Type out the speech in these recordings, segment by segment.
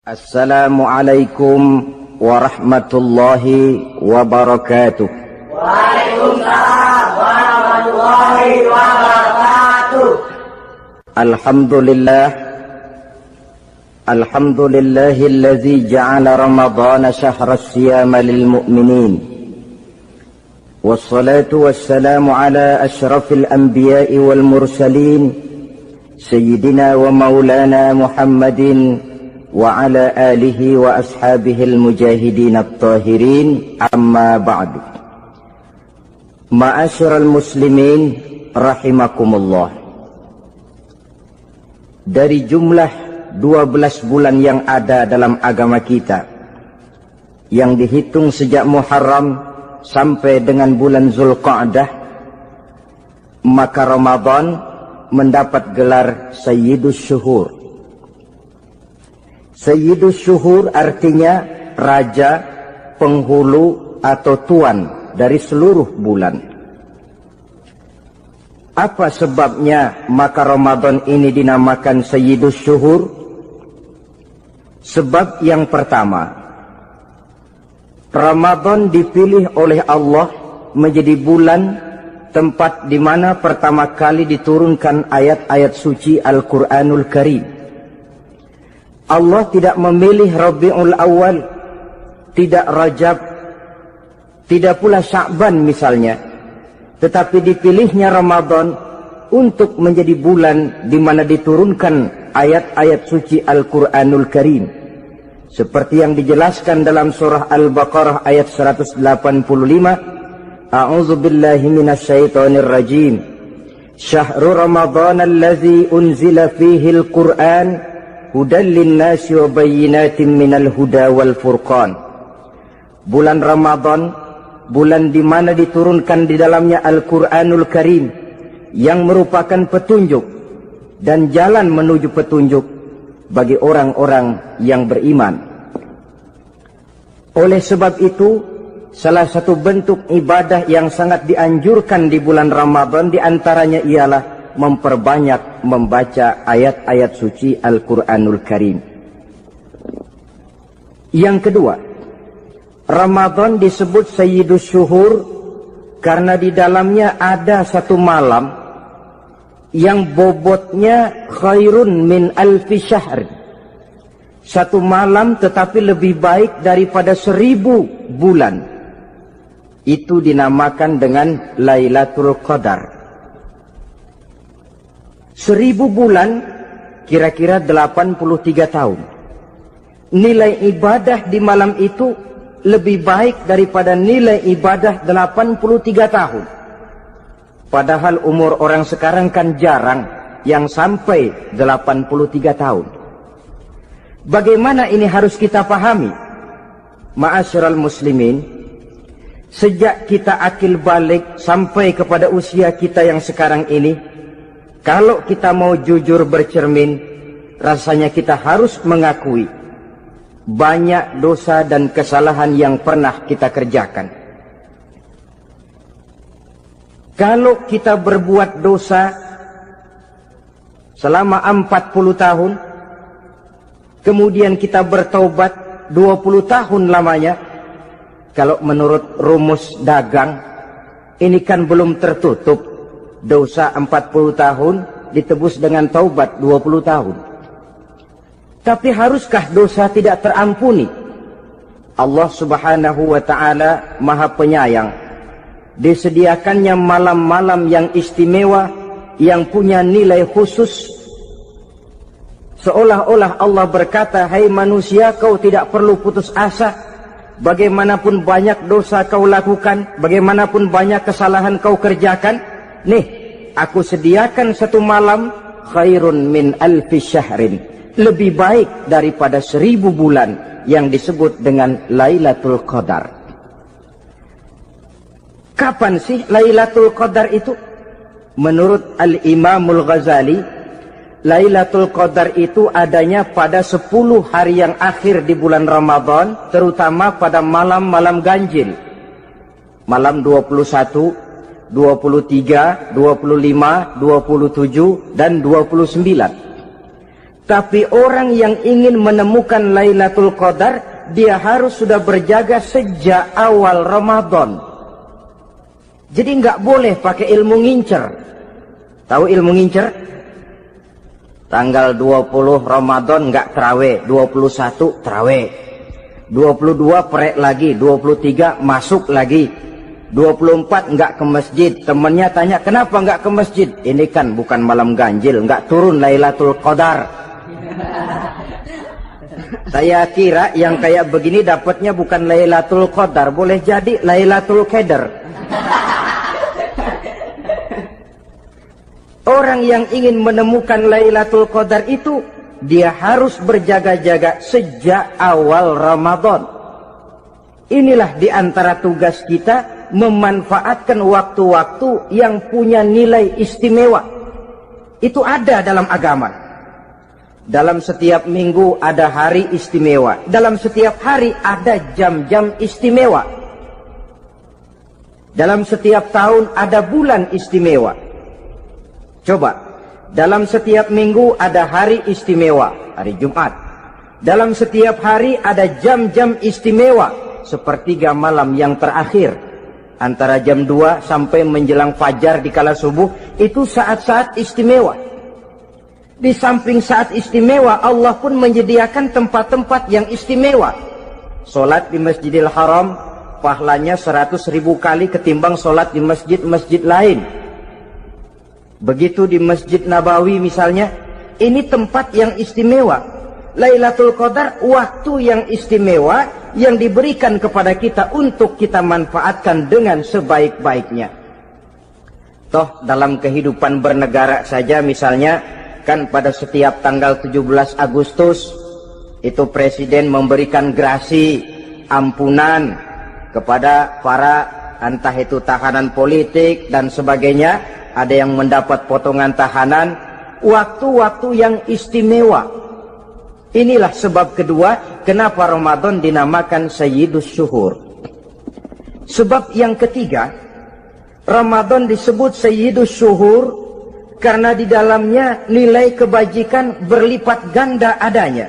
Assalamualaikum warahmatullahi wabarakatuh. Waalaikumsalam warahmatullahi wabarakatuh. Alhamdulillahilladzi ja'ala ramadhana syahra as-siyama lil mu'minin. Wassalatu wassalamu ala asyrafil anbiya'i wal mursalin sayyidina wa maulana Muhammadin wa ala alihi wa ashabihil mujahidin at-tahirin, amma ba'du. Ma'asyiral muslimin rahimakumullah. Dari jumlah 12 bulan yang ada dalam agama kita, yang dihitung sejak Muharram sampai dengan bulan Zulqa'dah, maka Ramadan mendapat gelar Sayyidus Syuhur. Sayyidus Syuhur artinya raja, penghulu atau tuan dari seluruh bulan. Apa sebabnya maka Ramadan ini dinamakan Sayyidus Syuhur? Sebab yang pertama, Ramadan dipilih oleh Allah menjadi bulan tempat di mana pertama kali diturunkan ayat-ayat suci Al-Quranul Karim. Allah tidak memilih Rabiul Awal, tidak Rajab, tidak pula Sya'ban misalnya, tetapi dipilihnya Ramadan untuk menjadi bulan di mana diturunkan ayat-ayat suci Al-Quranul Karim, seperti yang dijelaskan dalam surah Al-Baqarah ayat 185. A'udzu billahi minasyaitonir rajim. Syahrul Ramadan allazi unzila fihi al-Qur'an hudan linnasi wa bayyinatin minal huda wal furqan. Bulan Ramadan, bulan di mana diturunkan di dalamnya Al-Qur'anul Karim, yang merupakan petunjuk dan jalan menuju petunjuk bagi orang-orang yang beriman. Oleh sebab itu, salah satu bentuk ibadah yang sangat dianjurkan di bulan Ramadan diantaranya ialah memperbanyak membaca ayat-ayat suci Al-Quranul Karim. Yang kedua, Ramadan disebut Sayyidus Syuhur karena di dalamnya ada satu malam yang bobotnya khairun min alfi syahr. Satu malam tetapi lebih baik daripada 1000 bulan. Itu dinamakan dengan Lailatul Qadar. 1000 bulan kira-kira 83 tahun. Nilai ibadah di malam itu lebih baik daripada nilai ibadah 83 tahun. Padahal umur orang sekarang kan jarang yang sampai 83 tahun. Bagaimana ini harus kita pahami? Ma'asyiral muslimin, sejak kita akil balik sampai kepada usia kita yang sekarang ini, kalau kita mau jujur bercermin, rasanya kita harus mengakui banyak dosa dan kesalahan yang pernah kita kerjakan. Kalau kita berbuat dosa selama 40 tahun, kemudian kita bertaubat 20 tahun lamanya, kalau menurut rumus dagang, ini kan belum tertutup. Dosa 40 tahun ditebus dengan taubat 20 tahun. Tapi haruskah dosa tidak terampuni? Allah Subhanahu wa ta'ala Maha Penyayang. Disediakannya malam-malam yang istimewa, yang punya nilai khusus. Seolah-olah Allah berkata, hai manusia, kau tidak perlu putus asa. Bagaimanapun banyak dosa kau lakukan, bagaimanapun banyak kesalahan kau kerjakan, nih, aku sediakan satu malam khairun min alfi syahrin, lebih baik daripada 1000 bulan, yang disebut dengan Lailatul Qadar. Kapan sih Lailatul Qadar itu? Menurut Al-Imamul Ghazali, Lailatul Qadar itu adanya pada 10 hari yang akhir di bulan Ramadan, terutama pada malam-malam ganjil. Malam 21, 23, 25, 27, dan 29. Tapi orang yang ingin menemukan Lailatul Qadar, dia harus sudah berjaga sejak awal Ramadan. Jadi nggak boleh pakai ilmu ngincer. Tahu ilmu ngincer? Tanggal 20 Ramadan nggak terawih, 21 terawih, 22 perek lagi, 23 masuk lagi, 24 nggak ke masjid. Temennya tanya, kenapa nggak ke masjid? Ini kan bukan malam ganjil, nggak turun Lailatul Qadar. Saya kira yang kayak begini dapatnya bukan Lailatul Qadar, boleh jadi Lailatul Qadar. Orang yang ingin menemukan Lailatul Qadar itu, dia harus berjaga-jaga sejak awal Ramadan. Inilah di antara tugas kita, memanfaatkan waktu-waktu yang punya nilai istimewa. Itu ada dalam agama. Dalam setiap minggu ada hari istimewa. Dalam setiap hari ada jam-jam istimewa. Dalam setiap tahun ada bulan istimewa. Coba, dalam setiap minggu ada hari istimewa, hari Jumat. Dalam setiap hari ada jam-jam istimewa, sepertiga malam yang terakhir. Antara jam 2 sampai menjelang fajar di kala subuh, itu saat-saat istimewa. Di samping saat istimewa, Allah pun menyediakan tempat-tempat yang istimewa. Solat di Masjidil Haram, pahalanya 100.000 kali ketimbang solat di masjid-masjid lain. Begitu di Masjid Nabawi misalnya, ini tempat yang istimewa. Lailatul Qadar, waktu yang istimewa yang diberikan kepada kita untuk kita manfaatkan dengan sebaik-baiknya. Toh dalam kehidupan bernegara saja misalnya, kan pada setiap tanggal 17 Agustus itu presiden memberikan grasi ampunan kepada para entah itu tahanan politik dan sebagainya. Ada yang mendapat potongan tahanan. Waktu-waktu yang istimewa. Inilah sebab kedua kenapa Ramadan dinamakan Sayyidus Syuhur. Sebab yang ketiga, Ramadan disebut Sayyidus Syuhur karena di dalamnya nilai kebajikan berlipat ganda adanya.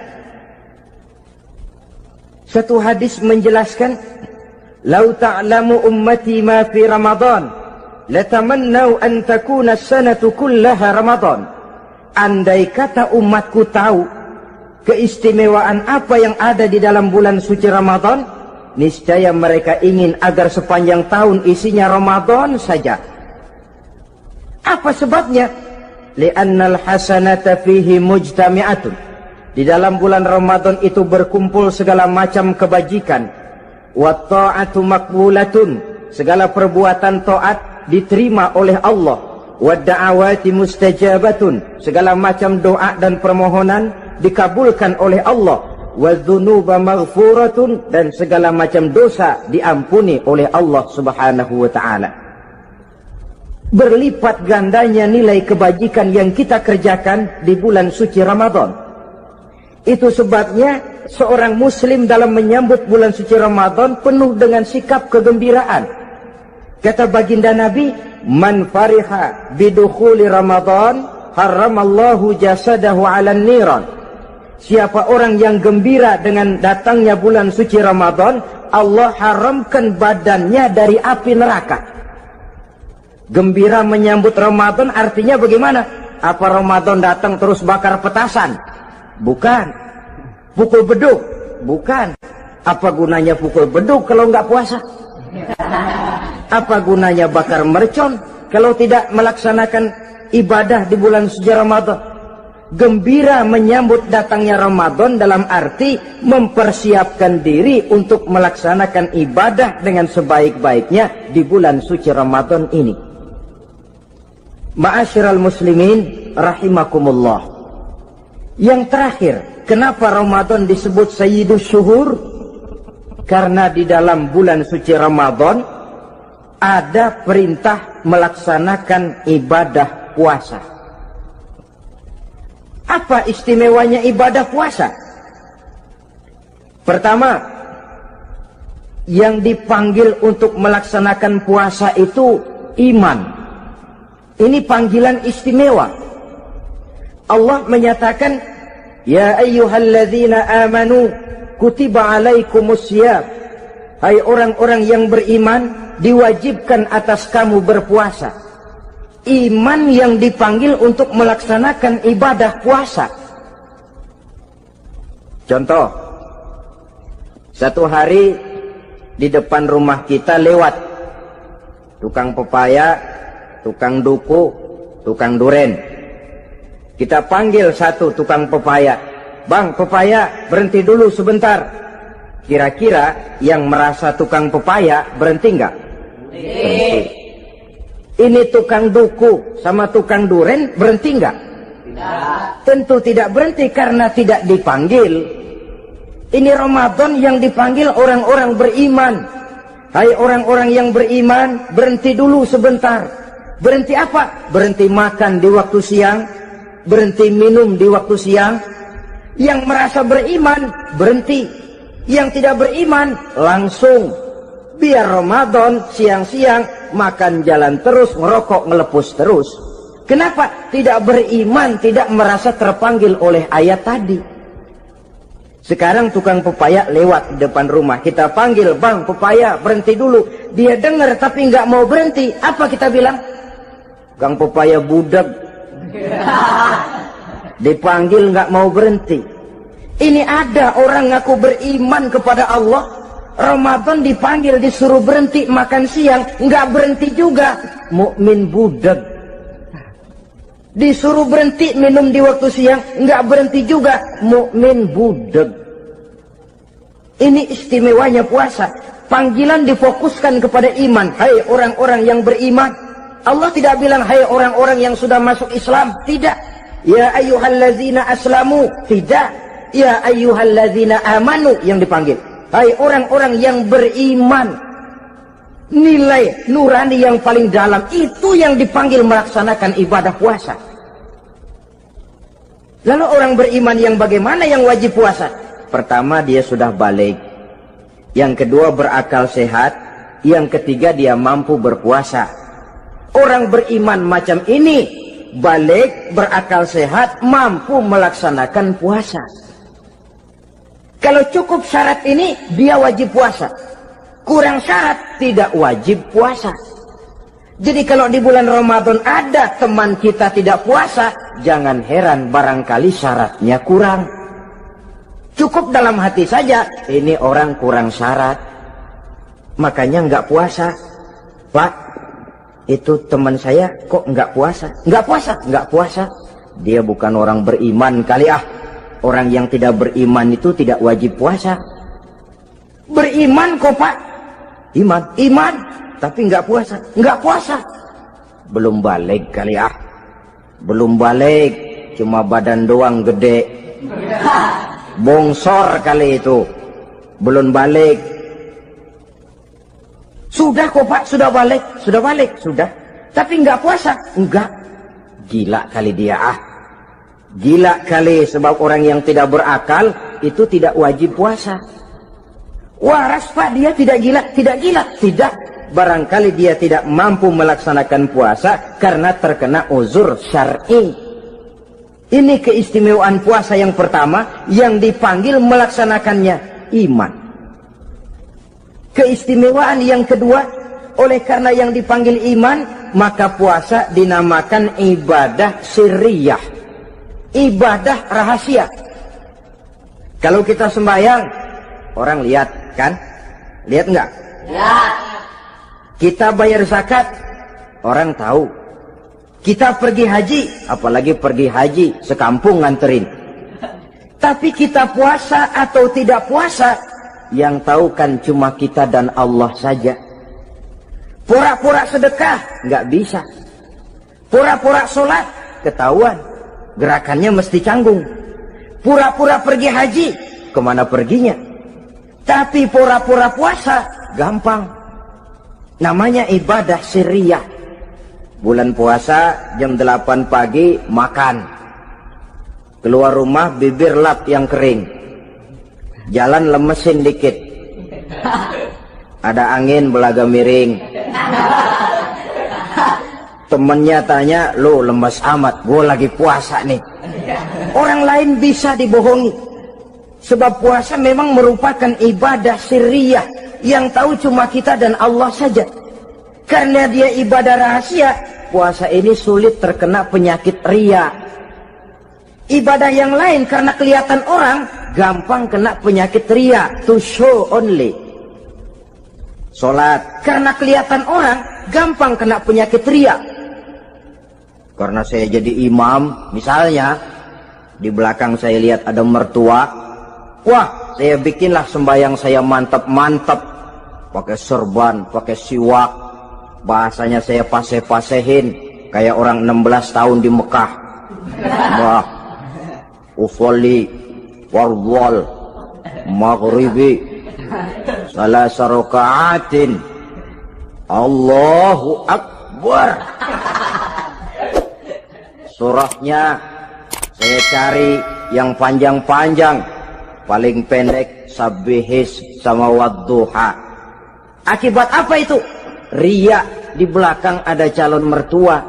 Satu hadis menjelaskan, "Lau ta'lamu ummati ma fi Ramadan, latamannau an takuna as-sanatu kullaha Ramadan." Andai kata umatku tahu keistimewaan apa yang ada di dalam bulan suci Ramadan, niscaya mereka ingin agar sepanjang tahun isinya Ramadan saja. Apa sebabnya? Li'annal hasanata fihi mujtami'atun. Di dalam bulan Ramadan itu berkumpul segala macam kebajikan. Wa ta'atu maqbulatun. Segala perbuatan taat diterima oleh Allah. Wa da'awati mustajabatun. Segala macam doa dan permohonan dikabulkan oleh Allah. Wa dzunuba maghfuratun. Dan segala macam dosa diampuni oleh Allah Subhanahu wa ta'ala. Berlipat gandanya nilai kebajikan yang kita kerjakan di bulan suci Ramadan. Itu sebabnya seorang muslim dalam menyambut bulan suci Ramadan penuh dengan sikap kegembiraan. Kata baginda Nabi, "Man fariha bidukhuli Ramadan, haramallahu jasadahu 'alan niran." Siapa orang yang gembira dengan datangnya bulan suci Ramadan, Allah haramkan badannya dari api neraka. Gembira menyambut Ramadan artinya bagaimana? Apa Ramadan datang terus bakar petasan? Bukan. Pukul beduk? Bukan. Apa gunanya pukul beduk kalau nggak puasa? Apa gunanya bakar mercon kalau tidak melaksanakan ibadah di bulan suci Ramadan? Gembira menyambut datangnya Ramadan dalam arti mempersiapkan diri untuk melaksanakan ibadah dengan sebaik-baiknya di bulan suci Ramadan ini. Ma'asyiral muslimin rahimakumullah. Yang terakhir, kenapa Ramadan disebut Sayyidus Syuhur? Karena di dalam bulan suci Ramadan ada perintah melaksanakan ibadah puasa. Apa istimewanya ibadah puasa? Pertama, yang dipanggil untuk melaksanakan puasa itu iman. Ini panggilan istimewa. Allah menyatakan, Ya ayyuhalladzina amanu kutiba alaikumusiyam. Hai orang-orang yang beriman, diwajibkan atas kamu berpuasa. Iman yang dipanggil untuk melaksanakan ibadah puasa. Contoh, satu hari di depan rumah kita lewat tukang pepaya, tukang duku, tukang duren. Kita panggil satu tukang pepaya, "Bang, pepaya, berhenti dulu sebentar." Kira-kira yang merasa tukang pepaya berhenti enggak? Berhenti. Ini tukang duku sama tukang duren berhenti enggak? Tidak. Tentu tidak berhenti karena tidak dipanggil. Ini Ramadan yang dipanggil orang-orang beriman. Hai orang-orang yang beriman, berhenti dulu sebentar. Berhenti apa? Berhenti makan di waktu siang, berhenti minum di waktu siang. Yang merasa beriman, berhenti. Yang tidak beriman, langsung. Biar Ramadan siang-siang makan jalan terus, ngerokok, ngelepus terus. Kenapa? Tidak beriman, tidak merasa terpanggil oleh ayat tadi. Sekarang tukang pepaya lewat di depan rumah. Kita panggil, "Bang, pepaya, berhenti dulu." Dia dengar tapi nggak mau berhenti. Apa kita bilang? Kang pepaya budak. Dipanggil nggak mau berhenti. Ini ada orang ngaku beriman kepada Allah. Ramadan dipanggil, disuruh berhenti makan siang, nggak berhenti juga. Mukmin budak. Disuruh berhenti minum di waktu siang, nggak berhenti juga. Mukmin budak. Ini istimewanya puasa. Panggilan difokuskan kepada iman. Hai orang-orang yang beriman. Allah tidak bilang hai orang-orang yang sudah masuk Islam. Tidak. Ya ayyuhalladzina aslamu. Tidak. Ya ayyuhalladzina amanu yang dipanggil. Hai orang-orang yang beriman. Nilai nurani yang paling dalam itu yang dipanggil melaksanakan ibadah puasa. Lalu orang beriman yang bagaimana yang wajib puasa? Pertama, dia sudah balik. Yang kedua, berakal sehat. Yang ketiga, dia mampu berpuasa. Orang beriman macam ini, balik, berakal sehat, mampu melaksanakan puasa. Kalau cukup syarat ini, dia wajib puasa. Kurang syarat, tidak wajib puasa. Jadi kalau di bulan Ramadan ada teman kita tidak puasa, jangan heran barangkali syaratnya kurang. Cukup dalam hati saja, ini orang kurang syarat. Makanya nggak puasa. Pak, itu teman saya kok nggak puasa? Nggak puasa? Nggak puasa. Dia bukan orang beriman kali ah. Orang yang tidak beriman itu tidak wajib puasa. Beriman kok Pak? Iman. Tapi nggak puasa. Nggak puasa. Belum balik kali ah. Belum balik. Cuma badan doang gede. Bongsor kali itu. Belum balik. Sudah kok Pak, sudah balik. Sudah. Tapi nggak puasa. Enggak. Gila kali dia ah. Gila kali, sebab orang yang tidak berakal itu tidak wajib puasa. Waras Pak, dia tidak gila. Tidak. Barangkali dia tidak mampu melaksanakan puasa karena terkena uzur syar'i. Ini keistimewaan puasa yang pertama, yang dipanggil melaksanakannya iman. Keistimewaan yang kedua, oleh karena yang dipanggil iman, maka puasa dinamakan ibadah sirriyah, ibadah rahasia. Kalau kita sembahyang, orang lihat kan? Lihat enggak? Lihat. Kita bayar zakat, orang tahu. Kita pergi haji, apalagi pergi haji, sekampung nganterin. Tapi kita puasa atau tidak puasa, yang tahu kan cuma kita dan Allah saja. Pura-pura sedekah, nggak bisa. Pura-pura sholat, ketahuan. Gerakannya mesti canggung. Pura-pura pergi haji, kemana perginya? Tapi pura-pura puasa, gampang. Namanya ibadah sirriyah. Bulan puasa jam 8 pagi makan. Keluar rumah bibir lap yang kering. Jalan lemesin dikit. Ada angin belaga miring. Temennya tanya, "Lu lemes amat, gue lagi puasa nih." Orang lain bisa dibohongi. Sebab puasa memang merupakan ibadah sirriyah yang tahu cuma kita dan Allah saja. Karena dia ibadah rahasia, puasa ini sulit terkena penyakit riya. Ibadah yang lain karena kelihatan orang, gampang kena penyakit riya, to show only. Sholat karena kelihatan orang, gampang kena penyakit riya. Karena saya jadi imam, misalnya di belakang saya lihat ada mertua, wah saya bikinlah sembahyang saya mantap-mantap, pakai serban, pakai siwak, bahasanya saya paseh-pasehin kayak orang 16 tahun di Mekah. Wah, usolli warwal maghribi salasa raka'atin Allahu Akbar. Surahnya saya cari yang panjang-panjang, paling pendek Sabbihis sama Wadduha. Akibat apa itu? Riya, di belakang ada calon mertua.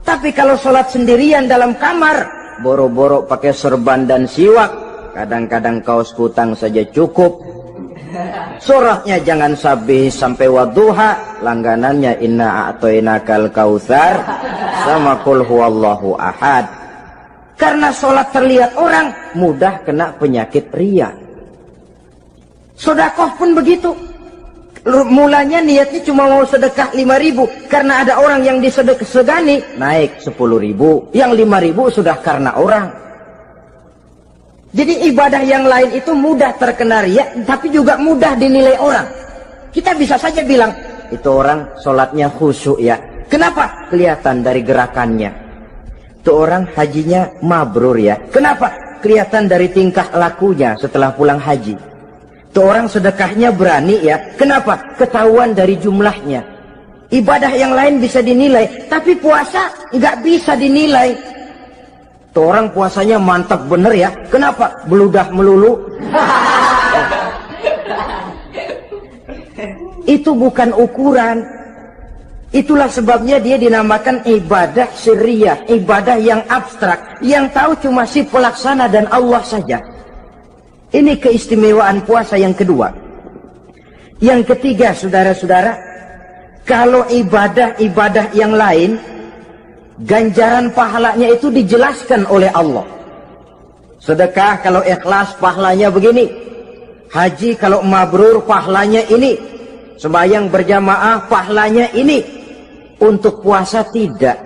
Tapi kalau sholat sendirian dalam kamar, boro-boro pakai serban dan siwak, kadang-kadang kaos kutang saja cukup. Surahnya jangan Sabbihis sampai Wadduha, langganannya Inna A'toinakal Kautsar sama Qul Huwallahu Ahad. Karena sholat terlihat orang, mudah kena penyakit riya. Sedekah pun begitu. Mulanya niatnya cuma mau sedekah 5.000, karena ada orang yang disedekahani naik 10.000, yang 5.000 sudah karena orang. Jadi ibadah yang lain itu mudah terkena riya, tapi juga mudah dinilai orang. Kita bisa saja bilang, itu orang sholatnya khusyuk ya. Kenapa? Kelihatan dari gerakannya. Itu orang hajinya mabrur ya. Kenapa? Kelihatan dari tingkah lakunya setelah pulang haji. Itu orang sedekahnya berani ya. Kenapa? Ketahuan dari jumlahnya. Ibadah yang lain bisa dinilai, tapi puasa nggak bisa dinilai. Itu orang puasanya mantap bener ya. Kenapa? Beludah melulu. Itu bukan ukuran. Itulah sebabnya dia dinamakan ibadah sirriyah, ibadah yang abstrak, yang tahu cuma si pelaksana dan Allah saja. Ini keistimewaan puasa yang kedua. Yang ketiga, saudara-saudara, kalau ibadah-ibadah yang lain, ganjaran pahalanya itu dijelaskan oleh Allah. Sedekah kalau ikhlas pahalanya begini, haji kalau mabrur pahalanya ini, sembahyang berjamaah pahalanya ini. Untuk puasa tidak.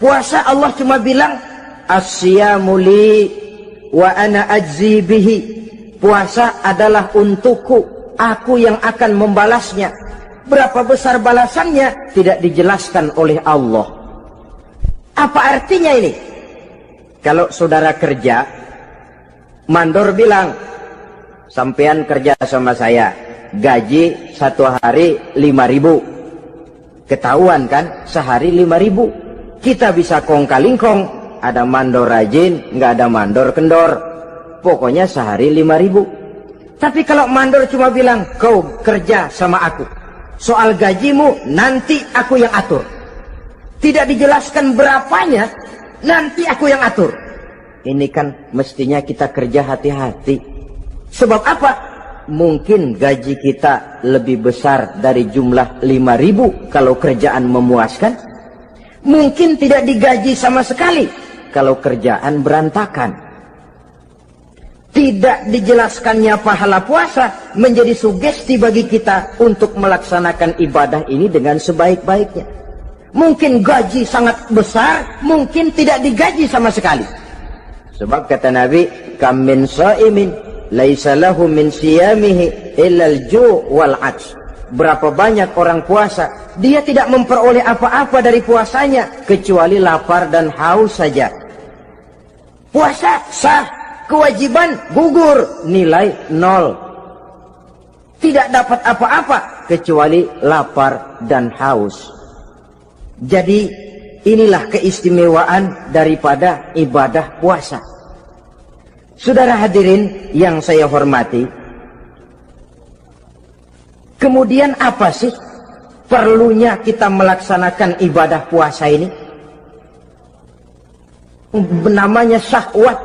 Puasa Allah cuma bilang as-siyamu li wa ana ajzi bihi. Puasa adalah untukku, aku yang akan membalasnya. Berapa besar balasannya tidak dijelaskan oleh Allah. Apa artinya ini? Kalau saudara kerja, mandor bilang, sampean kerja sama saya, gaji satu hari 5.000. Ketahuan kan, sehari 5.000. Kita bisa kong-kalingkong, ada mandor rajin, nggak ada mandor kendor. Pokoknya sehari 5.000. Tapi kalau mandor cuma bilang, kau kerja sama aku, soal gajimu nanti aku yang atur. Tidak dijelaskan berapanya, nanti aku yang atur. Ini kan mestinya kita kerja hati-hati. Sebab apa? Mungkin gaji kita lebih besar dari jumlah 5.000 kalau kerjaan memuaskan. Mungkin tidak digaji sama sekali kalau kerjaan berantakan. Tidak dijelaskannya pahala puasa menjadi sugesti bagi kita untuk melaksanakan ibadah ini dengan sebaik-baiknya. Mungkin gaji sangat besar, mungkin tidak digaji sama sekali. Sebab kata Nabi, kam min sha'imin laisa lahu min siyamihi illa al-ju' wal 'atsh. Berapa banyak orang puasa, dia tidak memperoleh apa-apa dari puasanya kecuali lapar dan haus saja. Puasa sah, kewajiban gugur, nilai 0. Tidak dapat apa-apa kecuali lapar dan haus. Jadi inilah keistimewaan daripada ibadah puasa. Saudara hadirin yang saya hormati, kemudian apa sih perlunya kita melaksanakan ibadah puasa ini? namanya syahwat.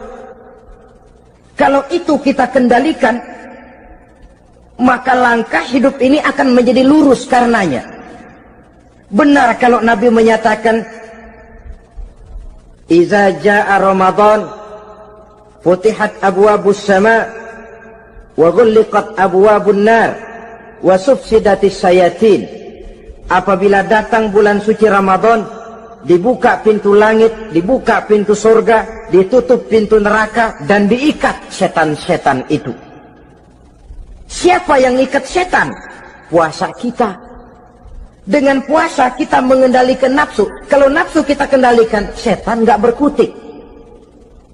Kalau itu kita kendalikan, maka langkah hidup ini akan menjadi lurus karenanya. Benar kalau Nabi menyatakan, "Iza jaa Ramadan, futihat abwabus sama, wa ghulliqat abwabun nar, wa sufsidatis sayatin." Apabila datang bulan suci Ramadan, dibuka pintu langit, dibuka pintu surga, ditutup pintu neraka, dan diikat setan-setan itu. Siapa yang ikat setan? Puasa kita. Dengan puasa kita mengendalikan nafsu. Kalau nafsu kita kendalikan, setan nggak berkutik.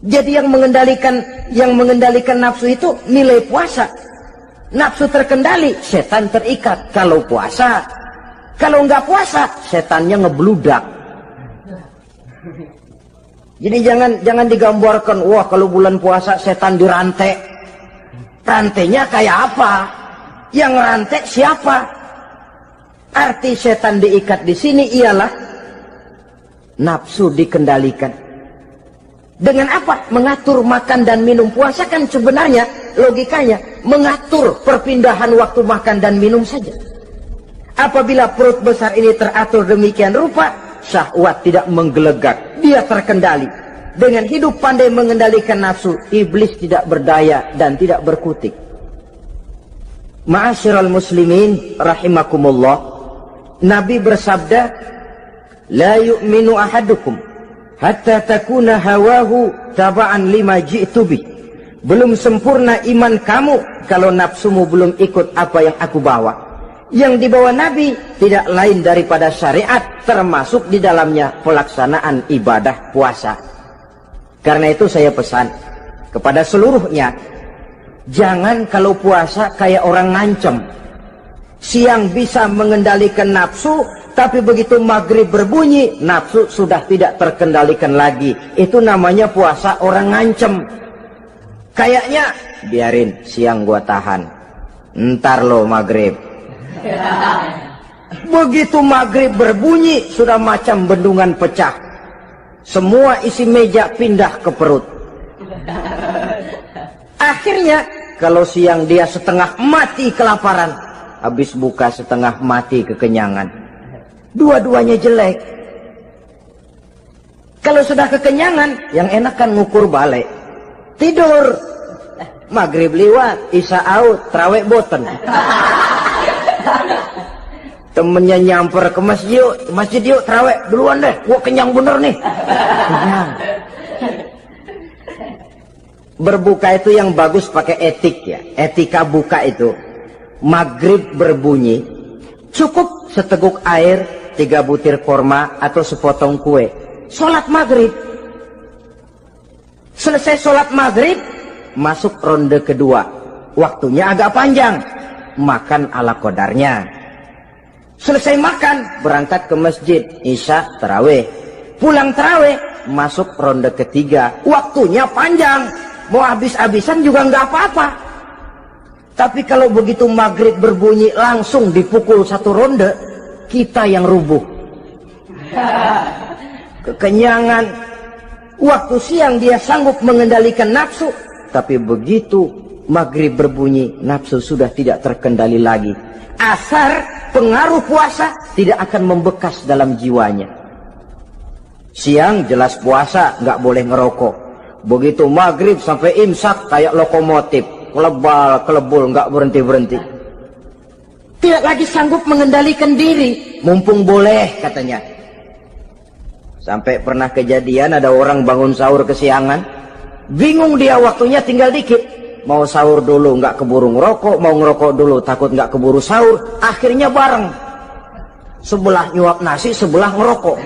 Jadi yang mengendalikan nafsu itu nilai puasa. Nafsu terkendali, setan terikat. Kalau puasa, kalau nggak puasa, setannya ngebludak. Jadi jangan digambarkan, wah kalau bulan puasa setan dirantai. Rantainya kayak apa? Yang rantai siapa? Arti setan diikat di sini ialah nafsu dikendalikan. Dengan apa? Mengatur makan dan minum. Puasa kan sebenarnya logikanya mengatur perpindahan waktu makan dan minum saja. Apabila perut besar ini teratur demikian rupa, syahwat tidak menggelegak, dia terkendali. Dengan hidup pandai mengendalikan nafsu, iblis tidak berdaya dan tidak berkutik. Ma'asyiral muslimin rahimakumullah, Nabi bersabda, "La yu'minu ahadukum hatta takuna hawahu taba'an lima ji'tu bih." Belum sempurna iman kamu kalau nafsumu belum ikut apa yang aku bawa. Yang dibawa Nabi tidak lain daripada syariat, termasuk di dalamnya pelaksanaan ibadah puasa. Karena itu saya pesan kepada seluruhnya, jangan kalau puasa kayak orang ngancem. Siang bisa mengendalikan nafsu, tapi begitu maghrib berbunyi, nafsu sudah tidak terkendalikan lagi. Itu namanya puasa orang ngancem. Kayaknya, biarin siang gua tahan, ntar lo maghrib. Begitu maghrib berbunyi, sudah macam bendungan pecah. Semua isi meja pindah ke perut. Akhirnya, kalau siang dia setengah mati kelaparan, habis buka setengah mati kekenyangan. Dua-duanya jelek. Kalau sudah kekenyangan, yang enak kan ngukur balik. Tidur. Maghrib liwat, isya out, trawek boten. Temennya nyamper ke masjid yuk trawek duluan deh, gua kenyang bener nih. Kenyang. Berbuka itu yang bagus pakai etik ya, etika buka itu. Maghrib berbunyi, cukup seteguk air, 3 butir korma atau sepotong kue. Sholat maghrib. Selesai sholat maghrib, masuk ronde kedua. Waktunya agak panjang, makan ala qadarnya. Selesai makan, berangkat ke masjid, isya, tarawih. Pulang tarawih, masuk ronde ketiga. Waktunya panjang, mau habis-habisan juga nggak apa-apa. Tapi kalau begitu maghrib berbunyi, langsung dipukul 1 ronde, kita yang rubuh. Kekenyangan. Waktu siang dia sanggup mengendalikan nafsu, tapi begitu maghrib berbunyi, nafsu sudah tidak terkendali lagi. Asar pengaruh puasa tidak akan membekas dalam jiwanya. Siang jelas puasa, nggak boleh ngerokok. Begitu maghrib sampai imsak kayak lokomotif, kelebul, nggak berhenti-berhenti. Tidak lagi sanggup mengendalikan diri, mumpung boleh katanya. Sampai pernah kejadian ada orang bangun sahur kesiangan, bingung dia waktunya tinggal dikit. Mau sahur dulu nggak keburu ngerokok, mau ngerokok dulu takut nggak keburu sahur, akhirnya bareng. Sebelah nyuap nasi, sebelah ngerokok.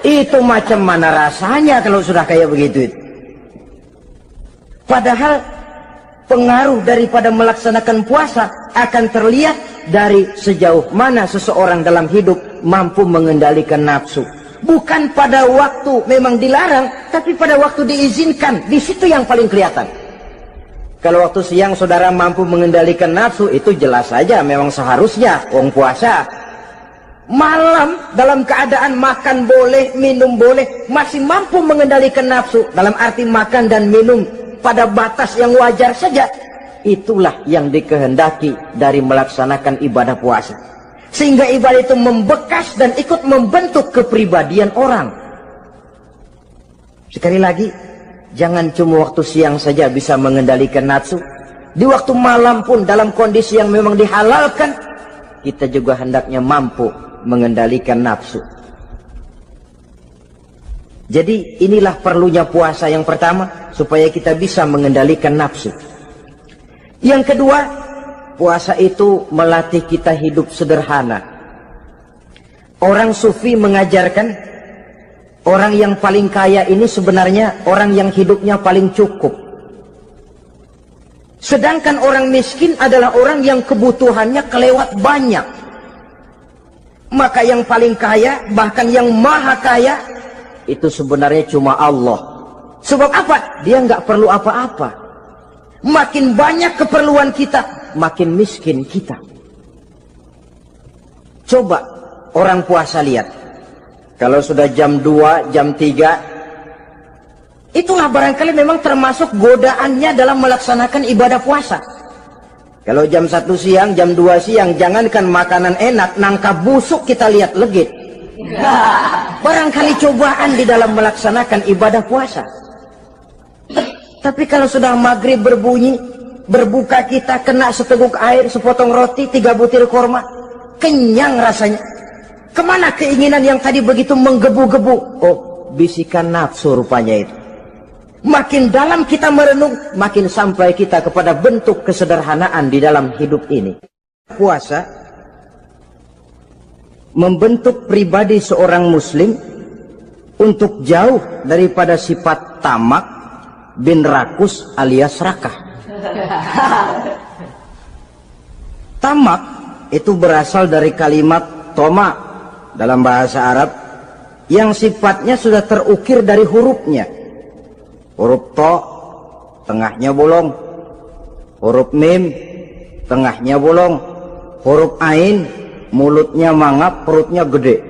Itu macam mana rasanya kalau sudah kayak begitu itu? Padahal pengaruh daripada melaksanakan puasa akan terlihat dari sejauh mana seseorang dalam hidup mampu mengendalikan nafsu. Bukan pada waktu memang dilarang, tapi pada waktu diizinkan. Di situ yang paling kelihatan. Kalau waktu siang saudara mampu mengendalikan nafsu, itu jelas saja memang seharusnya orang puasa. malam dalam keadaan makan boleh, minum boleh, masih mampu mengendalikan nafsu, dalam arti makan dan minum pada batas yang wajar saja, itulah yang dikehendaki dari melaksanakan ibadah puasa. Sehingga ibadah itu membekas dan ikut membentuk kepribadian orang. Sekali lagi, jangan cuma waktu siang saja bisa mengendalikan nafsu. Di waktu malam pun dalam kondisi yang memang dihalalkan, kita juga hendaknya mampu mengendalikan nafsu. Jadi inilah perlunya puasa yang pertama, supaya kita bisa mengendalikan nafsu. Yang kedua, puasa itu melatih kita hidup sederhana. Orang sufi mengajarkan, orang yang paling kaya ini sebenarnya orang yang hidupnya paling cukup. Sedangkan orang miskin adalah orang yang kebutuhannya kelewat banyak. Maka yang paling kaya, bahkan yang maha kaya, itu sebenarnya cuma Allah. Sebab apa? Dia nggak perlu apa-apa. Makin banyak keperluan kita, makin miskin kita. Coba orang puasa lihat. Kalau sudah jam 2, jam 3, itulah barangkali memang termasuk godaannya dalam melaksanakan ibadah puasa. Kalau jam 1 siang, jam 2 siang, jangankan makanan enak, nangka busuk kita lihat legit. Barangkali cobaan di dalam melaksanakan ibadah puasa. Tapi kalau sudah maghrib berbunyi, berbuka kita kena seteguk air, sepotong roti, 3 butir korma, kenyang rasanya. Kemana keinginan yang tadi begitu menggebu-gebu? Oh, bisikan nafsu rupanya itu. Makin dalam kita merenung, makin sampai kita kepada bentuk kesederhanaan di dalam hidup ini. Puasa membentuk pribadi seorang muslim untuk jauh daripada sifat tamak bin rakus alias rakah. Tamak itu berasal dari kalimat toma dalam bahasa Arab yang sifatnya sudah terukir dari hurufnya. Huruf to, tengahnya bolong. Huruf mim, tengahnya bolong. Huruf ain, mulutnya mangap, perutnya gede.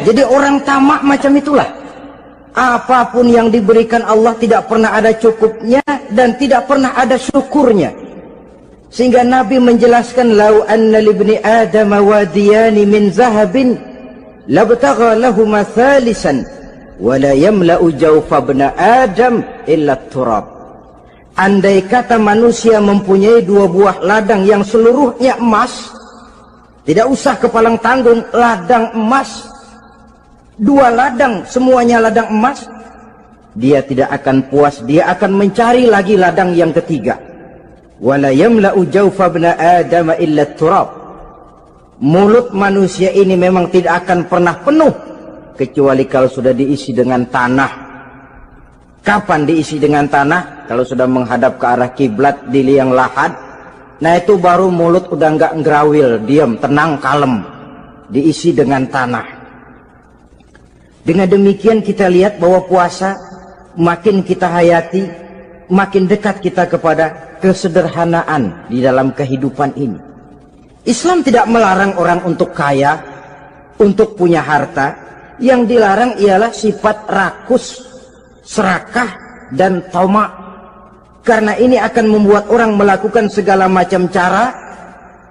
Jadi orang tamak macam itulah. Apapun yang diberikan Allah tidak pernah ada cukupnya dan tidak pernah ada syukurnya. Sehingga Nabi menjelaskan, lau anna libni Adam wadiyani min zahabin labtagha lahuma thalisan wala yamla'u jawfa ibna Adam illa turab. Andai kata manusia mempunyai 2 buah ladang yang seluruhnya emas, tidak usah kepalang tanggung, ladang emas, 2 ladang semuanya ladang emas, dia tidak akan puas, dia akan mencari lagi ladang yang ketiga. Wala yamla'u jawfa ibna Adam illa turab. Mulut manusia ini memang tidak akan pernah penuh kecuali kalau sudah diisi dengan tanah. Kapan diisi dengan tanah? Kalau sudah menghadap ke arah kiblat di liang lahat, nah itu baru mulut udah nggak ngerawil, diam, tenang, kalem, diisi dengan tanah. Dengan demikian kita lihat bahwa puasa makin kita hayati, makin dekat kita kepada kesederhanaan di dalam kehidupan ini. Islam tidak melarang orang untuk kaya, untuk punya harta. Yang dilarang ialah sifat rakus, serakah, dan tamak. Karena ini akan membuat orang melakukan segala macam cara,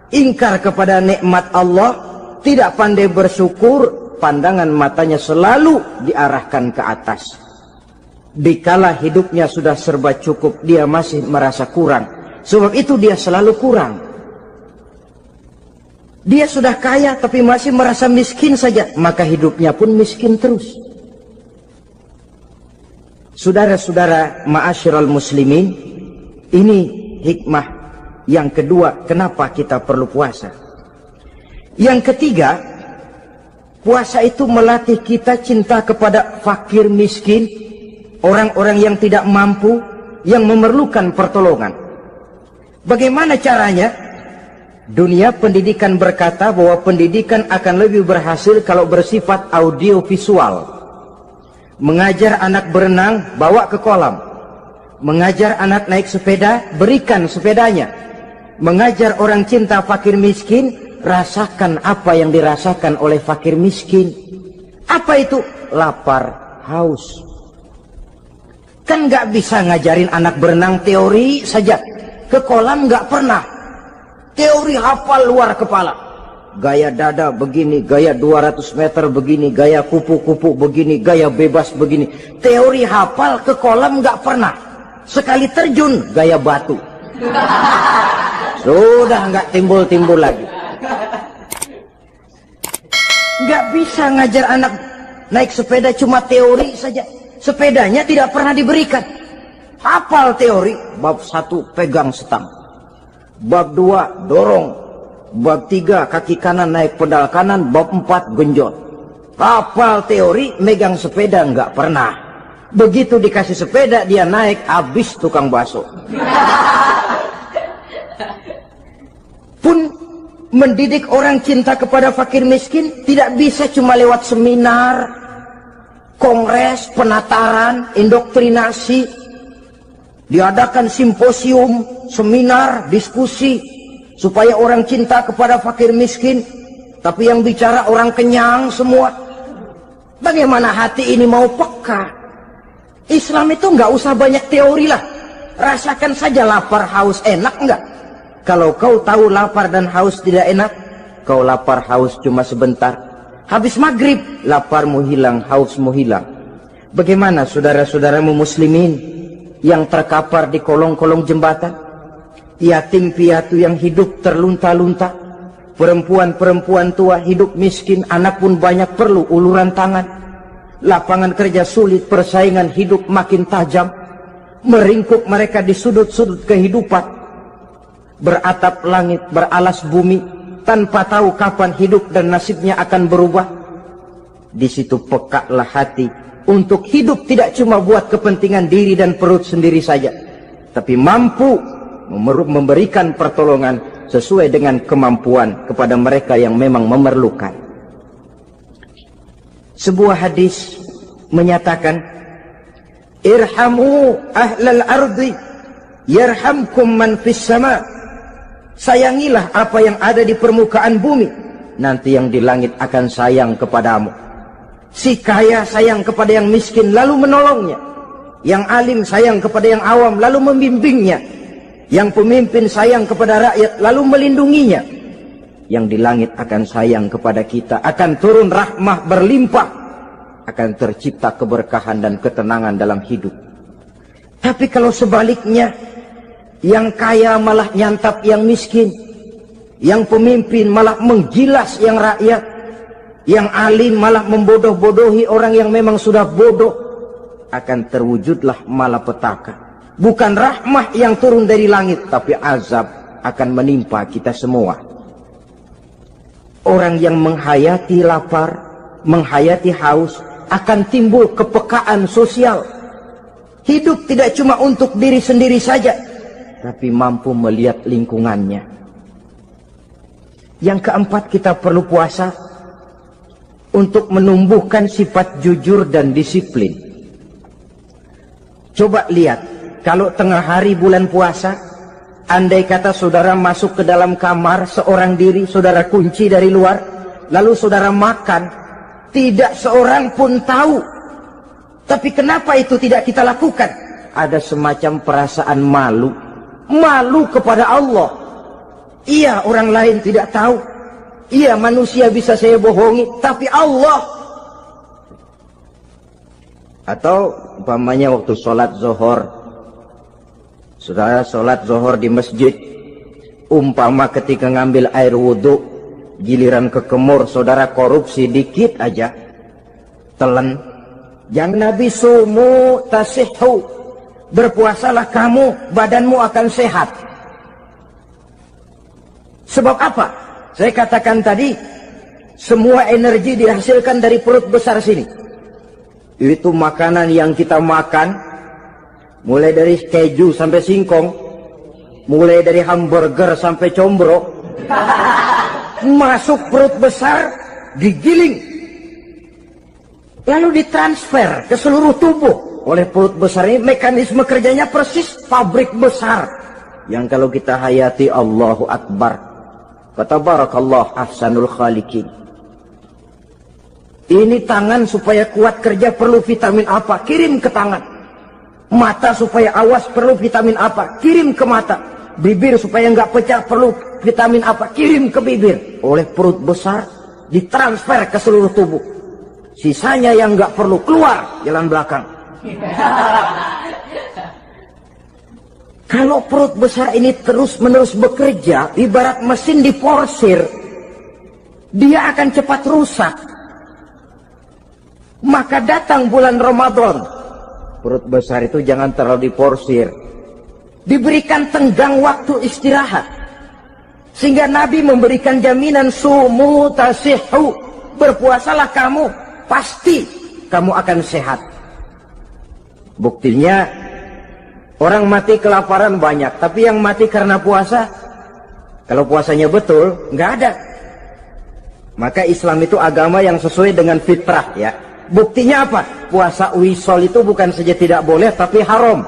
ingkar kepada nikmat Allah, tidak pandai bersyukur, pandangan matanya selalu diarahkan ke atas. Dikala hidupnya sudah serba cukup, dia masih merasa kurang. Sebab itu dia selalu kurang. Dia sudah kaya tapi masih merasa miskin saja, maka hidupnya pun miskin terus. Saudara-saudara ma'asyiral muslimin, ini hikmah yang kedua kenapa kita perlu puasa. Yang ketiga, puasa itu melatih kita cinta kepada fakir miskin, orang-orang yang tidak mampu, yang memerlukan pertolongan. Bagaimana caranya? Dunia pendidikan berkata bahwa pendidikan akan lebih berhasil kalau bersifat audiovisual. Mengajar anak berenang, bawa ke kolam. Mengajar anak naik sepeda, berikan sepedanya. Mengajar orang cinta fakir miskin, rasakan apa yang dirasakan oleh fakir miskin. Apa itu? Lapar, haus. Kan nggak bisa ngajarin anak berenang teori saja, ke kolam nggak pernah. Teori hafal luar kepala. Gaya dada begini, gaya 200 meter begini, gaya kupu-kupu begini, gaya bebas begini. Teori hafal, ke kolam nggak pernah. Sekali terjun gaya batu. Sudah nggak timbul-timbul lagi. Nggak bisa ngajar anak naik sepeda cuma teori saja. Sepedanya tidak pernah diberikan. Hafal teori, bab 1 pegang setang, bab 2 dorong, bab 3 kaki kanan naik pedal kanan, bab 4 genjot. Hafal teori, megang sepeda nggak pernah. Begitu dikasih sepeda dia naik, habis tukang bakso. Pun mendidik orang cinta kepada fakir miskin tidak bisa cuma lewat seminar, kongres, penataran, indoktrinasi. Diadakan simposium, seminar, diskusi supaya orang cinta kepada fakir miskin, tapi yang bicara orang kenyang semua. Bagaimana hati ini mau peka? Islam itu nggak usah banyak teori lah. Rasakan saja lapar, haus, enak nggak? Kalau kau tahu lapar dan haus tidak enak, kau lapar haus cuma sebentar. Habis maghrib, laparmu hilang, hausmu hilang. Bagaimana saudara-saudaramu muslimin yang terkapar di kolong-kolong jembatan? Yatim piatu yang hidup terlunta-lunta. Perempuan-perempuan tua hidup miskin, anak pun banyak perlu uluran tangan. Lapangan kerja sulit, persaingan hidup makin tajam. Meringkuk mereka di sudut-sudut kehidupan. Beratap langit, beralas bumi, tanpa tahu kapan hidup dan nasibnya akan berubah. Di situ pekaklah hati untuk hidup tidak cuma buat kepentingan diri dan perut sendiri saja, tapi mampu memberikan pertolongan sesuai dengan kemampuan kepada mereka yang memang memerlukan. Sebuah hadis menyatakan, irhamu ahlal ardi yarhamkum man fis sama. Sayangilah apa yang ada di permukaan bumi, nanti yang di langit akan sayang kepadamu. Si kaya sayang kepada yang miskin lalu menolongnya. Yang alim sayang kepada yang awam lalu membimbingnya. Yang pemimpin sayang kepada rakyat lalu melindunginya. Yang di langit akan sayang kepada kita, akan turun rahmah berlimpah, akan tercipta keberkahan dan ketenangan dalam hidup. Tapi kalau sebaliknya, yang kaya malah nyantap yang miskin, yang pemimpin malah menggilas yang rakyat, yang alim malah membodoh-bodohi orang yang memang sudah bodoh, akan terwujudlah malapetaka. Bukan rahmah yang turun dari langit, tapi azab akan menimpa kita semua. Orang yang menghayati lapar, menghayati haus, akan timbul kepekaan sosial. Hidup tidak cuma untuk diri sendiri saja, tapi mampu melihat lingkungannya. Yang keempat, kita perlu puasa untuk menumbuhkan sifat jujur dan disiplin. Coba lihat, kalau tengah hari bulan puasa, andai kata saudara masuk ke dalam kamar seorang diri, saudara kunci dari luar, lalu saudara makan, tidak seorang pun tahu. Tapi kenapa itu tidak kita lakukan? Ada semacam perasaan malu. Malu kepada Allah. Iya, orang lain tidak tahu. Iya, manusia bisa saya bohongi, tapi Allah. Atau umpamanya waktu sholat zuhur, saudara sholat zuhur di masjid, umpama ketika ngambil air wudhu, giliran ke kemur, saudara korupsi dikit aja, telan. Yang Nabi sumu tasihhu, berpuasalah kamu, badanmu akan sehat. Sebab apa? Saya katakan tadi, semua energi dihasilkan dari perut besar sini. Itu makanan yang kita makan, mulai dari keju sampai singkong, mulai dari hamburger sampai combro, masuk perut besar, digiling, lalu ditransfer ke seluruh tubuh oleh perut besar ini. Mekanisme kerjanya persis pabrik besar yang kalau kita hayati, Allahu Akbar, Fatabarakallah ahsanul khaliqin. Ini tangan supaya kuat kerja perlu vitamin apa? Kirim ke tangan. Mata supaya awas perlu vitamin apa? Kirim ke mata. Bibir supaya nggak pecah perlu vitamin apa? Kirim ke bibir. Oleh perut besar ditransfer ke seluruh tubuh. Sisanya yang nggak perlu keluar jalan belakang. Kalau perut besar ini terus-menerus bekerja, ibarat mesin diporsir, dia akan cepat rusak. Maka datang bulan Ramadan, perut besar itu jangan terlalu diporsir. Diberikan tenggang waktu istirahat. Sehingga Nabi memberikan jaminan sumu tasihhu, berpuasalah kamu, pasti kamu akan sehat. Buktinya, orang mati kelaparan banyak, tapi yang mati karena puasa, kalau puasanya betul, nggak ada. Maka Islam itu agama yang sesuai dengan fitrah ya. Buktinya apa? Puasa wisol itu bukan saja tidak boleh, tapi haram.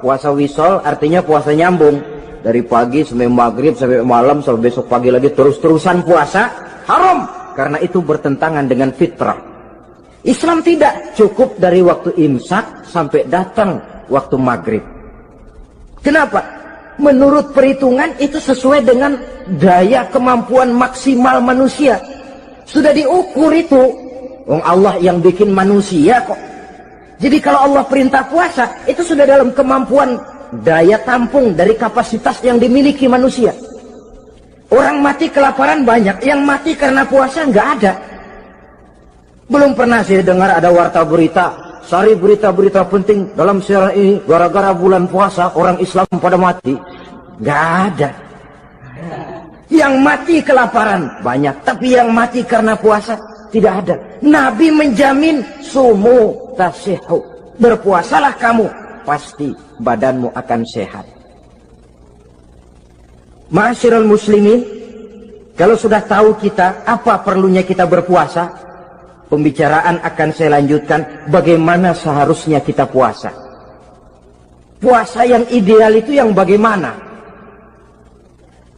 Puasa wisol artinya puasa nyambung. Dari pagi sampai maghrib, sampai malam, sampai besok pagi lagi terus-terusan puasa, haram. Karena itu bertentangan dengan fitrah. Islam tidak cukup dari waktu imsak sampai datang waktu maghrib. Kenapa? Menurut perhitungan itu sesuai dengan daya kemampuan maksimal manusia. Sudah diukur itu. Allah yang bikin manusia kok. Jadi kalau Allah perintah puasa, itu sudah dalam kemampuan daya tampung dari kapasitas yang dimiliki manusia. Orang mati kelaparan banyak, yang mati karena puasa nggak ada. Belum pernah saya dengar ada warta berita, sari berita-berita penting dalam siaran ini, gara-gara bulan puasa orang Islam pada mati. Nggak ada. Yang mati kelaparan banyak, tapi yang mati karena puasa tidak ada. Nabi menjamin sumu tasihhu, berpuasalah kamu, pasti badanmu akan sehat. Ma'asyiral muslimin, kalau sudah tahu kita apa perlunya kita berpuasa, pembicaraan akan saya lanjutkan bagaimana seharusnya kita puasa. Puasa yang ideal itu yang bagaimana?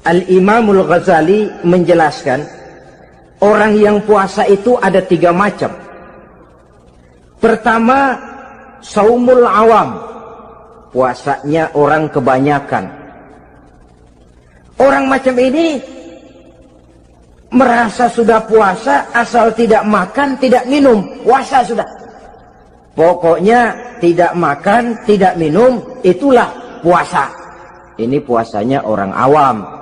Al-Imamul Ghazali menjelaskan, orang yang puasa itu ada 3 macam. Pertama, saumul awam, puasanya orang kebanyakan. Orang macam ini merasa sudah puasa asal tidak makan, tidak minum, puasa sudah. Pokoknya tidak makan, tidak minum, itulah puasa. Ini puasanya orang awam.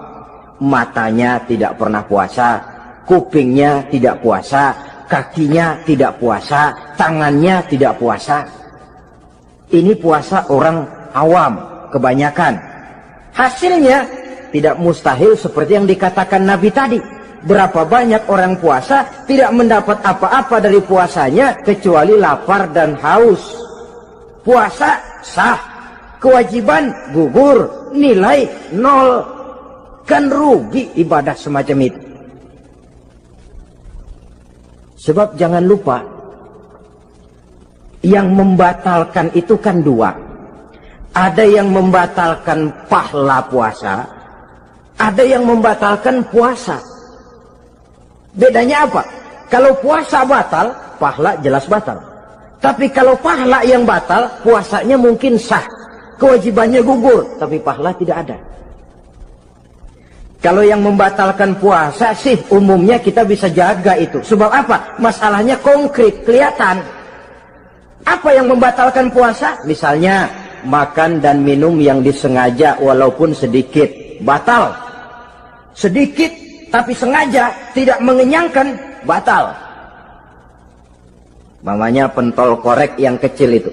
Matanya tidak pernah puasa, kupingnya tidak puasa, kakinya tidak puasa, tangannya tidak puasa. Ini puasa orang awam, kebanyakan. Hasilnya tidak mustahil seperti yang dikatakan Nabi tadi. Berapa banyak orang puasa tidak mendapat apa-apa dari puasanya kecuali lapar dan haus. Puasa sah, kewajiban gugur, nilai 0. Kan rugi ibadah semacam itu. Sebab jangan lupa, yang membatalkan itu kan 2. Ada yang membatalkan pahala puasa, ada yang membatalkan puasa. Bedanya apa? Kalau puasa batal, pahala jelas batal. Tapi kalau pahala yang batal, puasanya mungkin sah, kewajibannya gugur, tapi pahala tidak ada. Kalau yang membatalkan puasa sih umumnya kita bisa jaga itu. Sebab apa? Masalahnya konkret, kelihatan. Apa yang membatalkan puasa? Misalnya makan dan minum yang disengaja walaupun sedikit, batal. Sedikit tapi sengaja tidak mengenyangkan, batal. Mamanya pentol korek yang kecil itu,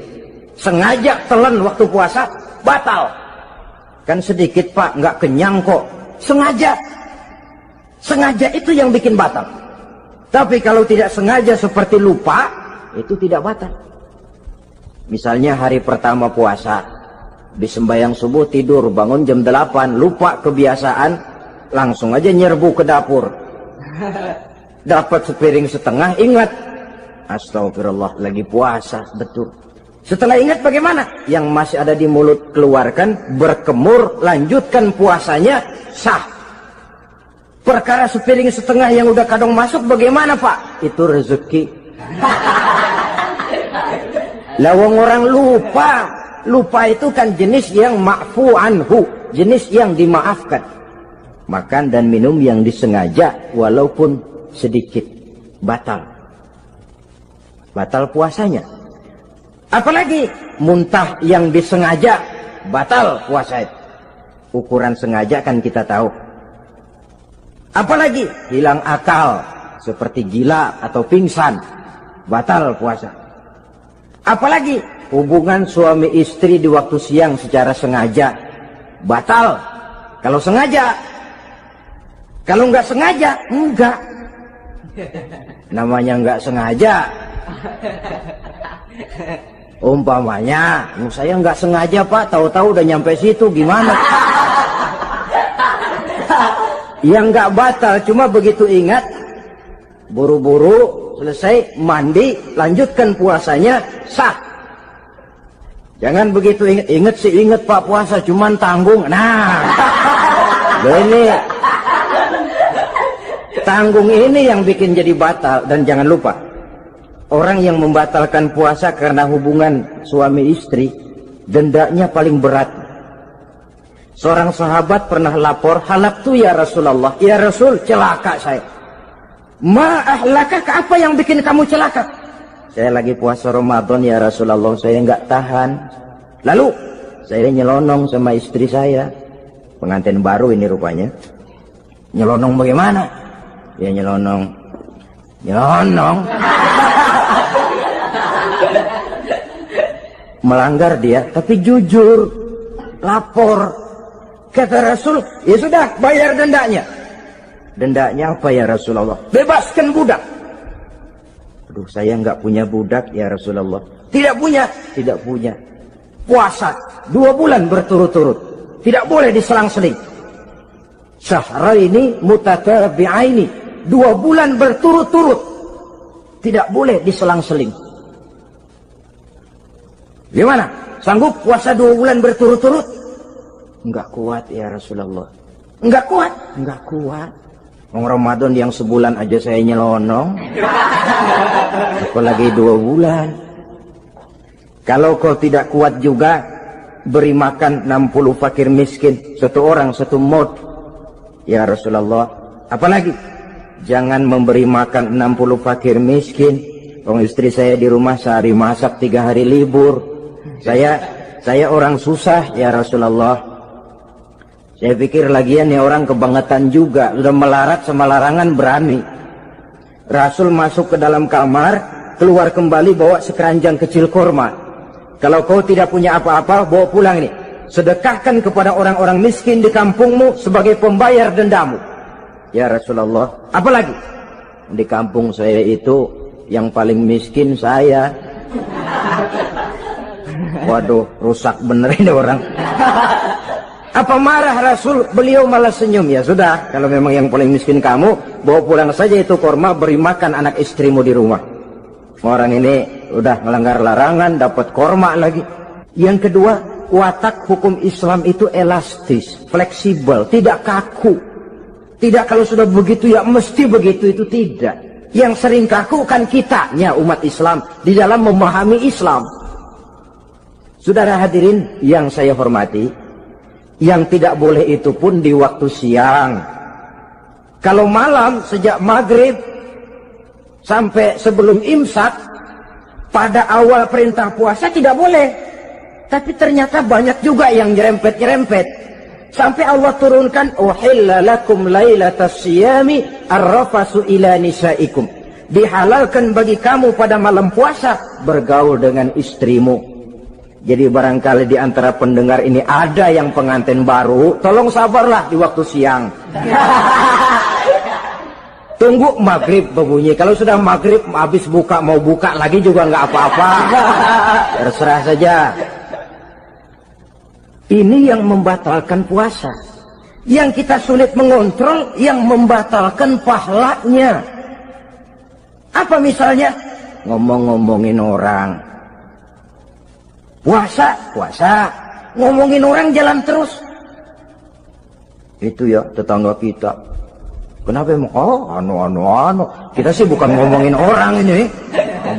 sengaja telan waktu puasa, batal. Kan sedikit pak, nggak kenyang kok. Sengaja. Sengaja itu yang bikin batal. Tapi kalau tidak sengaja seperti lupa, itu tidak batal. Misalnya hari pertama puasa, di sembahyang subuh tidur, bangun jam 8, lupa kebiasaan, langsung aja nyerbu ke dapur. Dapat sepiring setengah, ingat, astagfirullah, lagi puasa, betul. Setelah ingat bagaimana? Yang masih ada di mulut keluarkan, berkemur, lanjutkan puasanya, sah. Perkara sepiring setengah yang udah kadang masuk bagaimana Pak? Itu rezeki. Lawang orang lupa. Lupa itu kan jenis yang ma'fu anhu, jenis yang dimaafkan. Makan dan minum yang disengaja walaupun sedikit, batal. Batal puasanya. Apalagi muntah yang disengaja, batal puasa itu. Ukuran sengaja kan kita tahu. Apalagi hilang akal, seperti gila atau pingsan, batal puasa. Apalagi hubungan suami istri di waktu siang secara sengaja, batal. Kalau sengaja. Kalau nggak sengaja, enggak. Namanya nggak sengaja. Umpamanya, saya nggak sengaja Pak, tahu-tahu udah nyampe situ, gimana? Yang nggak batal, cuma begitu ingat, buru-buru selesai mandi, lanjutkan puasanya, sah. Jangan begitu ingat sih ingat Pak puasa, cuman tanggung. Nah, ini tanggung ini yang bikin jadi batal. Dan jangan lupa, orang yang membatalkan puasa karena hubungan suami istri, dendanya paling berat. Seorang sahabat pernah lapor, halaktu ya Rasulullah, ya Rasul, celaka saya. Ma ahlakaka, apa yang bikin kamu celaka? Saya lagi puasa Ramadan ya Rasulullah, saya nggak tahan. Lalu saya nyelonong sama istri saya, pengantin baru ini rupanya. Nyelonong bagaimana? Ya nyelonong. Melanggar dia, tapi jujur, lapor. Kata Rasul, ya sudah, bayar dendanya. Dendanya apa ya Rasulullah? Bebaskan budak. Aduh, saya nggak punya budak ya Rasulullah. Tidak punya? Tidak punya. Puasa 2 bulan berturut-turut, tidak boleh diselang-seling. Syahraini mutatabi'aini, 2 bulan berturut-turut, tidak boleh diselang-seling. Gimana? Sanggup puasa 2 bulan berturut-turut? Enggak kuat ya Rasulullah. Enggak kuat? Enggak kuat. Ramadan yang sebulan aja saya nyelonong, apalagi 2 bulan. Kalau kau tidak kuat juga, beri makan 60 fakir miskin, 1 orang 1 mod ya Rasulullah. Apalagi jangan memberi makan 60 fakir miskin. Istri saya di rumah sehari masak, 3 hari libur. Saya orang susah ya Rasulullah. Saya pikir lagian ya orang kebangetan juga, sudah melarat sama larangan berani. Rasul masuk ke dalam kamar, keluar kembali bawa sekeranjang kecil kurma. Kalau kau tidak punya apa-apa, bawa pulang ini. Sedekahkan kepada orang-orang miskin di kampungmu sebagai pembayar dendamu. Ya Rasulullah, apalagi? Di kampung saya itu yang paling miskin saya. Waduh, rusak bener ini orang. Apa marah Rasul? Beliau malah senyum. Ya sudah, kalau memang yang paling miskin kamu, bawa pulang saja itu kurma, beri makan anak istrimu di rumah. Orang ini udah melanggar larangan, dapat kurma lagi. Yang kedua, watak hukum Islam itu elastis, fleksibel, tidak kaku. Tidak kalau sudah begitu ya mesti begitu, itu tidak. Yang sering kaku kan kitanya umat Islam di dalam memahami Islam. Saudara hadirin yang saya hormati, yang tidak boleh itu pun di waktu siang. Kalau malam sejak maghrib sampai sebelum imsak, pada awal perintah puasa tidak boleh. Tapi ternyata banyak juga yang nyerempet-nyerempet. Sampai Allah turunkan, uhilla lakum lailatas siyami arrafasu ila nisaikum. Dihalalkan bagi kamu pada malam puasa bergaul dengan istrimu. Jadi barangkali di antara pendengar ini ada yang pengantin baru, tolong sabarlah di waktu siang. Tunggu maghrib berbunyi. Kalau sudah maghrib habis buka, mau buka lagi juga nggak apa-apa. Terserah saja. Ini yang membatalkan puasa. Yang kita sulit mengontrol, yang membatalkan pahalanya. Apa misalnya? Ngomong-ngomongin orang. Puasa, ngomongin orang jalan terus. Itu ya tetangga kita. Kenapa emang? Oh, anu. Kita sih bukan ngomongin orang ini.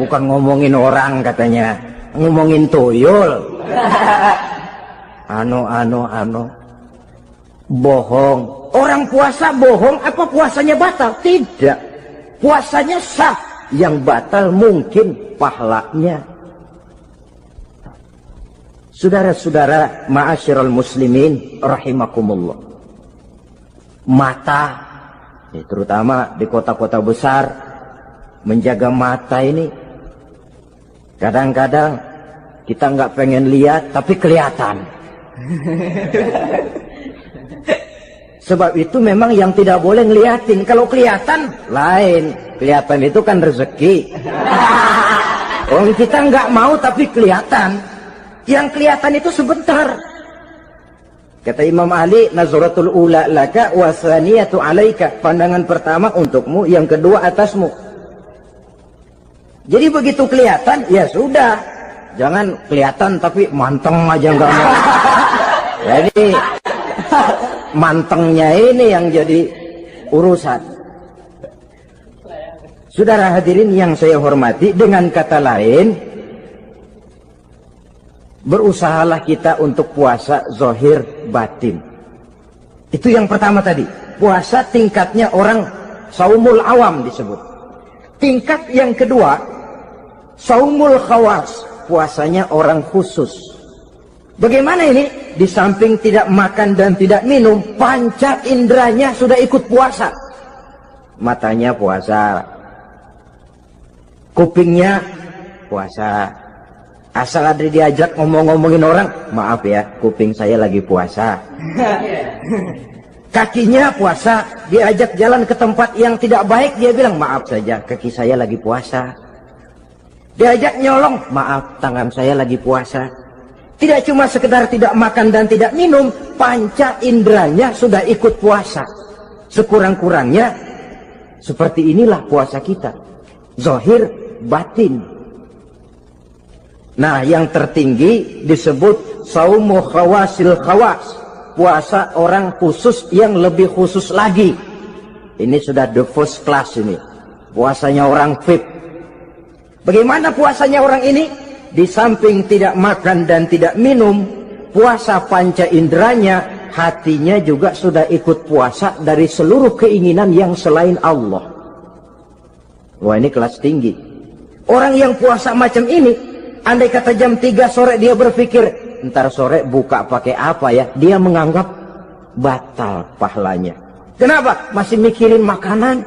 Bukan ngomongin orang katanya. Ngomongin tuyul. Anu. Bohong. Orang puasa bohong, apa puasanya batal? Tidak. Puasanya sah. Yang batal mungkin pahalanya. Saudara-saudara, ma'asyiral muslimin rahimakumullah. Mata, terutama di kota-kota besar, menjaga mata ini kadang-kadang kita nggak pengen lihat tapi kelihatan. Sebab itu memang yang tidak boleh ngeliatin. Kalau kelihatan lain, kelihatan itu kan rezeki. Orang kita nggak mau tapi kelihatan. Yang kelihatan itu sebentar. Kata Imam Ali, nazaratul ula laka wa tsaniyatu alaika. Pandangan pertama untukmu, yang kedua atasmu. Jadi begitu kelihatan, ya sudah. Jangan kelihatan tapi manteng aja enggak mau. Jadi mantengnya ini yang jadi urusan. Saudara hadirin yang saya hormati, dengan kata lain, berusahalah kita untuk puasa zahir batin. Itu yang pertama tadi. Puasa tingkatnya orang saumul awam disebut. Tingkat yang kedua, saumul khawas. Puasanya orang khusus. Bagaimana ini? Di samping tidak makan dan tidak minum, panca inderanya sudah ikut puasa. Matanya puasa, kupingnya puasa. Asal ada diajak ngomong-ngomongin orang, maaf ya, kuping saya lagi puasa. Kakinya puasa, diajak jalan ke tempat yang tidak baik, dia bilang, maaf saja, kaki saya lagi puasa. Diajak nyolong, maaf, tangan saya lagi puasa. Tidak cuma sekedar tidak makan dan tidak minum, panca inderanya sudah ikut puasa. Sekurang-kurangnya, seperti inilah puasa kita. Zahir, batin. Nah, yang tertinggi disebut saumu khawasil khawas. Puasa orang khusus yang lebih khusus lagi. Ini sudah the first class ini. Puasanya orang VIP. Bagaimana puasanya orang ini? Di samping tidak makan dan tidak minum, puasa panca inderanya, hatinya juga sudah ikut puasa dari seluruh keinginan yang selain Allah. Wah, ini kelas tinggi. Orang yang puasa macam ini, andai kata jam 3 sore dia berpikir, ntar sore buka pakai apa ya? Dia menganggap batal pahalanya. Kenapa? Masih mikirin makanan.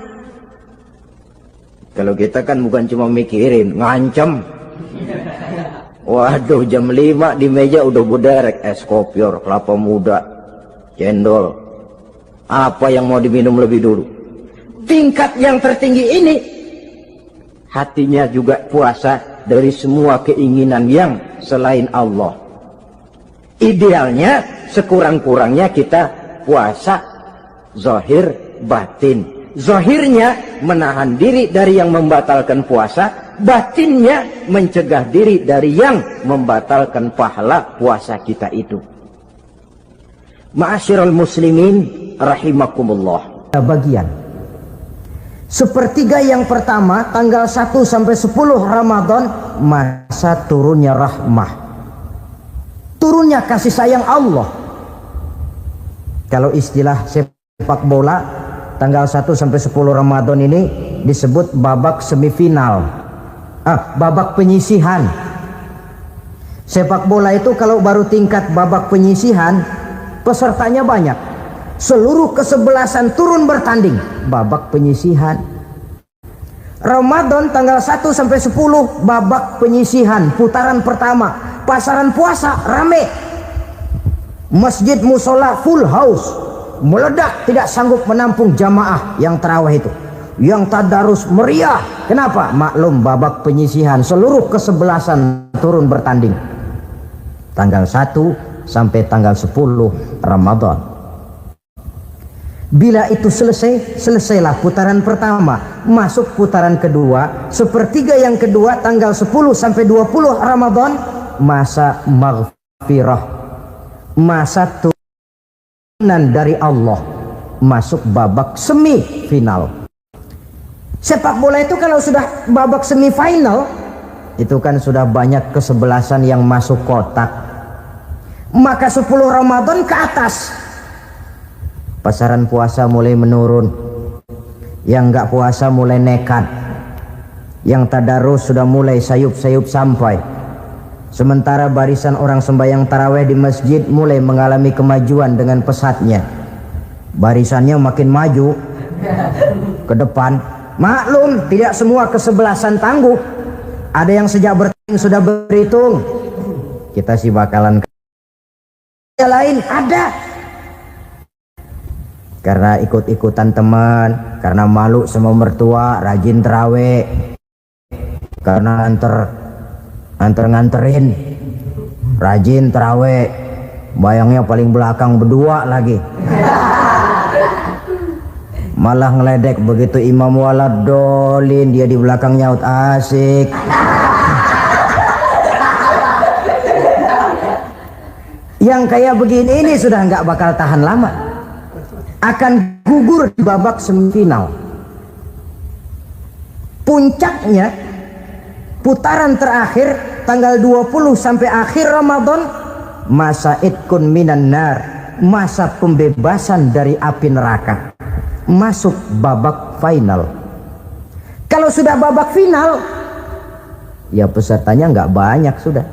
Kalau kita kan bukan cuma mikirin, ngancem. Waduh, jam 5 di meja udah buderek es kopior, kelapa muda, cendol. Apa yang mau diminum lebih dulu? Tingkat yang tertinggi ini, hatinya juga puasa dari semua keinginan yang selain Allah. Idealnya, sekurang-kurangnya kita puasa zahir batin. Zahirnya menahan diri dari yang membatalkan puasa, batinnya mencegah diri dari yang membatalkan pahala puasa kita itu. Ma'asyiral muslimin rahimakumullah. Bagian sepertiga yang pertama, tanggal 1 sampai 10 Ramadan, masa turunnya rahmah, turunnya kasih sayang Allah. Kalau istilah sepak bola, tanggal 1 sampai 10 Ramadan ini disebut babak semifinal, babak penyisihan. Sepak bola itu kalau baru tingkat babak penyisihan, pesertanya banyak, seluruh kesebelasan turun bertanding, babak penyisihan. Ramadan tanggal 1 sampai 10 babak penyisihan, putaran pertama. Pasaran puasa rame, masjid musola full house, meledak, tidak sanggup menampung jamaah yang tarawih itu, yang tadarus meriah. Kenapa? Maklum babak penyisihan, seluruh kesebelasan turun bertanding. Tanggal 1 sampai tanggal 10 Ramadan. Bila itu selesai, selesailah putaran pertama, masuk putaran kedua. Sepertiga yang kedua, tanggal 10 sampai 20 Ramadan, masa maghfirah, masa turunan dari Allah. masuk babak semifinal. Sepak bola itu kalau sudah babak semifinal itu kan sudah banyak kesebelasan yang masuk kotak. Maka 10 Ramadan ke atas pasaran puasa mulai menurun. Yang nggak puasa mulai nekat. Yang tadarus sudah mulai sayup-sayup sampai. Sementara barisan orang sembahyang taraweh di masjid mulai mengalami kemajuan dengan pesatnya. Barisannya makin maju ke depan. Maklum, tidak semua kesebelasan tangguh. Ada yang sejak bertanding sudah berhitung. Kita sih bakalan yang lain ada. Karena ikut-ikutan teman, karena malu sama mertua, rajin terawih. Karena nganterin, rajin terawih. Bayangnya paling belakang berdua lagi. Malah ngeledek begitu imam waladolin, dia di belakang nyaut asik. Yang kayak begini ini sudah nggak bakal tahan lama, akan gugur di babak semifinal. Puncaknya putaran terakhir tanggal 20 sampai akhir Ramadan, masa itkun minan nar, masa pembebasan dari api neraka. Masuk babak final. Kalau sudah babak final, ya pesertanya nggak banyak sudah.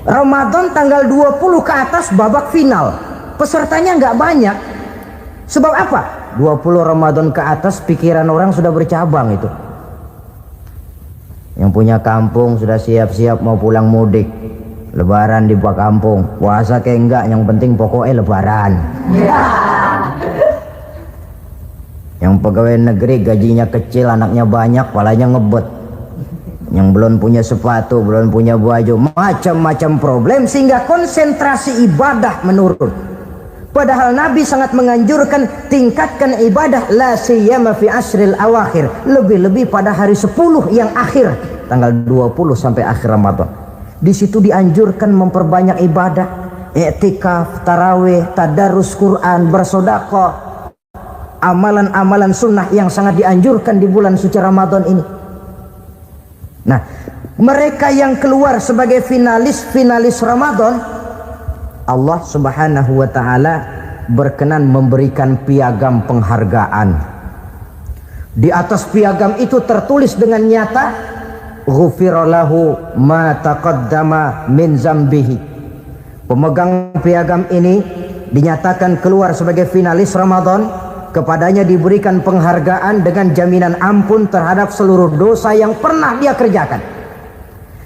Ramadan tanggal 20 ke atas babak final, pesertanya nggak banyak. Sebab apa? 20 Ramadan ke atas pikiran orang sudah bercabang itu. Yang punya kampung sudah siap-siap mau pulang mudik. Lebaran di buat kampung, puasa kayak enggak, yang penting pokoknya lebaran. Yang pegawai negeri gajinya kecil, anaknya banyak, palanya ngebet. Yang belum punya sepatu, belum punya baju, macam-macam problem sehingga konsentrasi ibadah menurun. Padahal Nabi sangat menganjurkan tingkatkan ibadah la siyama fi asril awakhir, lebih-lebih pada hari 10 yang akhir, tanggal 20 sampai akhir Ramadan. Di situ dianjurkan memperbanyak ibadah, i'tikaf, tarawih, tadarus Quran, bersedekah. Amalan-amalan sunnah yang sangat dianjurkan di bulan suci Ramadan ini. Nah, mereka yang keluar sebagai finalis Ramadan, Allah Subhanahu wa ta'ala berkenan memberikan piagam penghargaan. Di atas piagam itu tertulis dengan nyata, ghufira lahu ma taqaddama min zambihi. Pemegang piagam ini dinyatakan keluar sebagai finalis Ramadan. Kepadanya diberikan penghargaan dengan jaminan ampun terhadap seluruh dosa yang pernah dia kerjakan.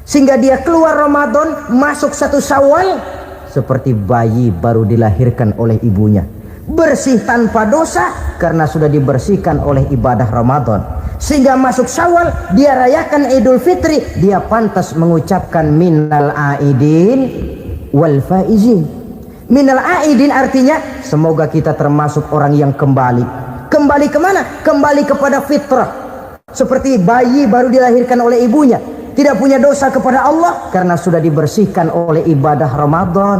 Sehingga dia keluar Ramadan, masuk 1 Syawal seperti bayi baru dilahirkan oleh ibunya. Bersih tanpa dosa karena sudah dibersihkan oleh ibadah Ramadan. Sehingga masuk Syawal, dia rayakan Idul Fitri, dia pantas mengucapkan minal aidin wal faizin. Minal aidin artinya semoga kita termasuk orang yang kembali. Kembali kemana? Kembali kepada fitrah. Seperti bayi baru dilahirkan oleh ibunya, tidak punya dosa kepada Allah karena sudah dibersihkan oleh ibadah Ramadan.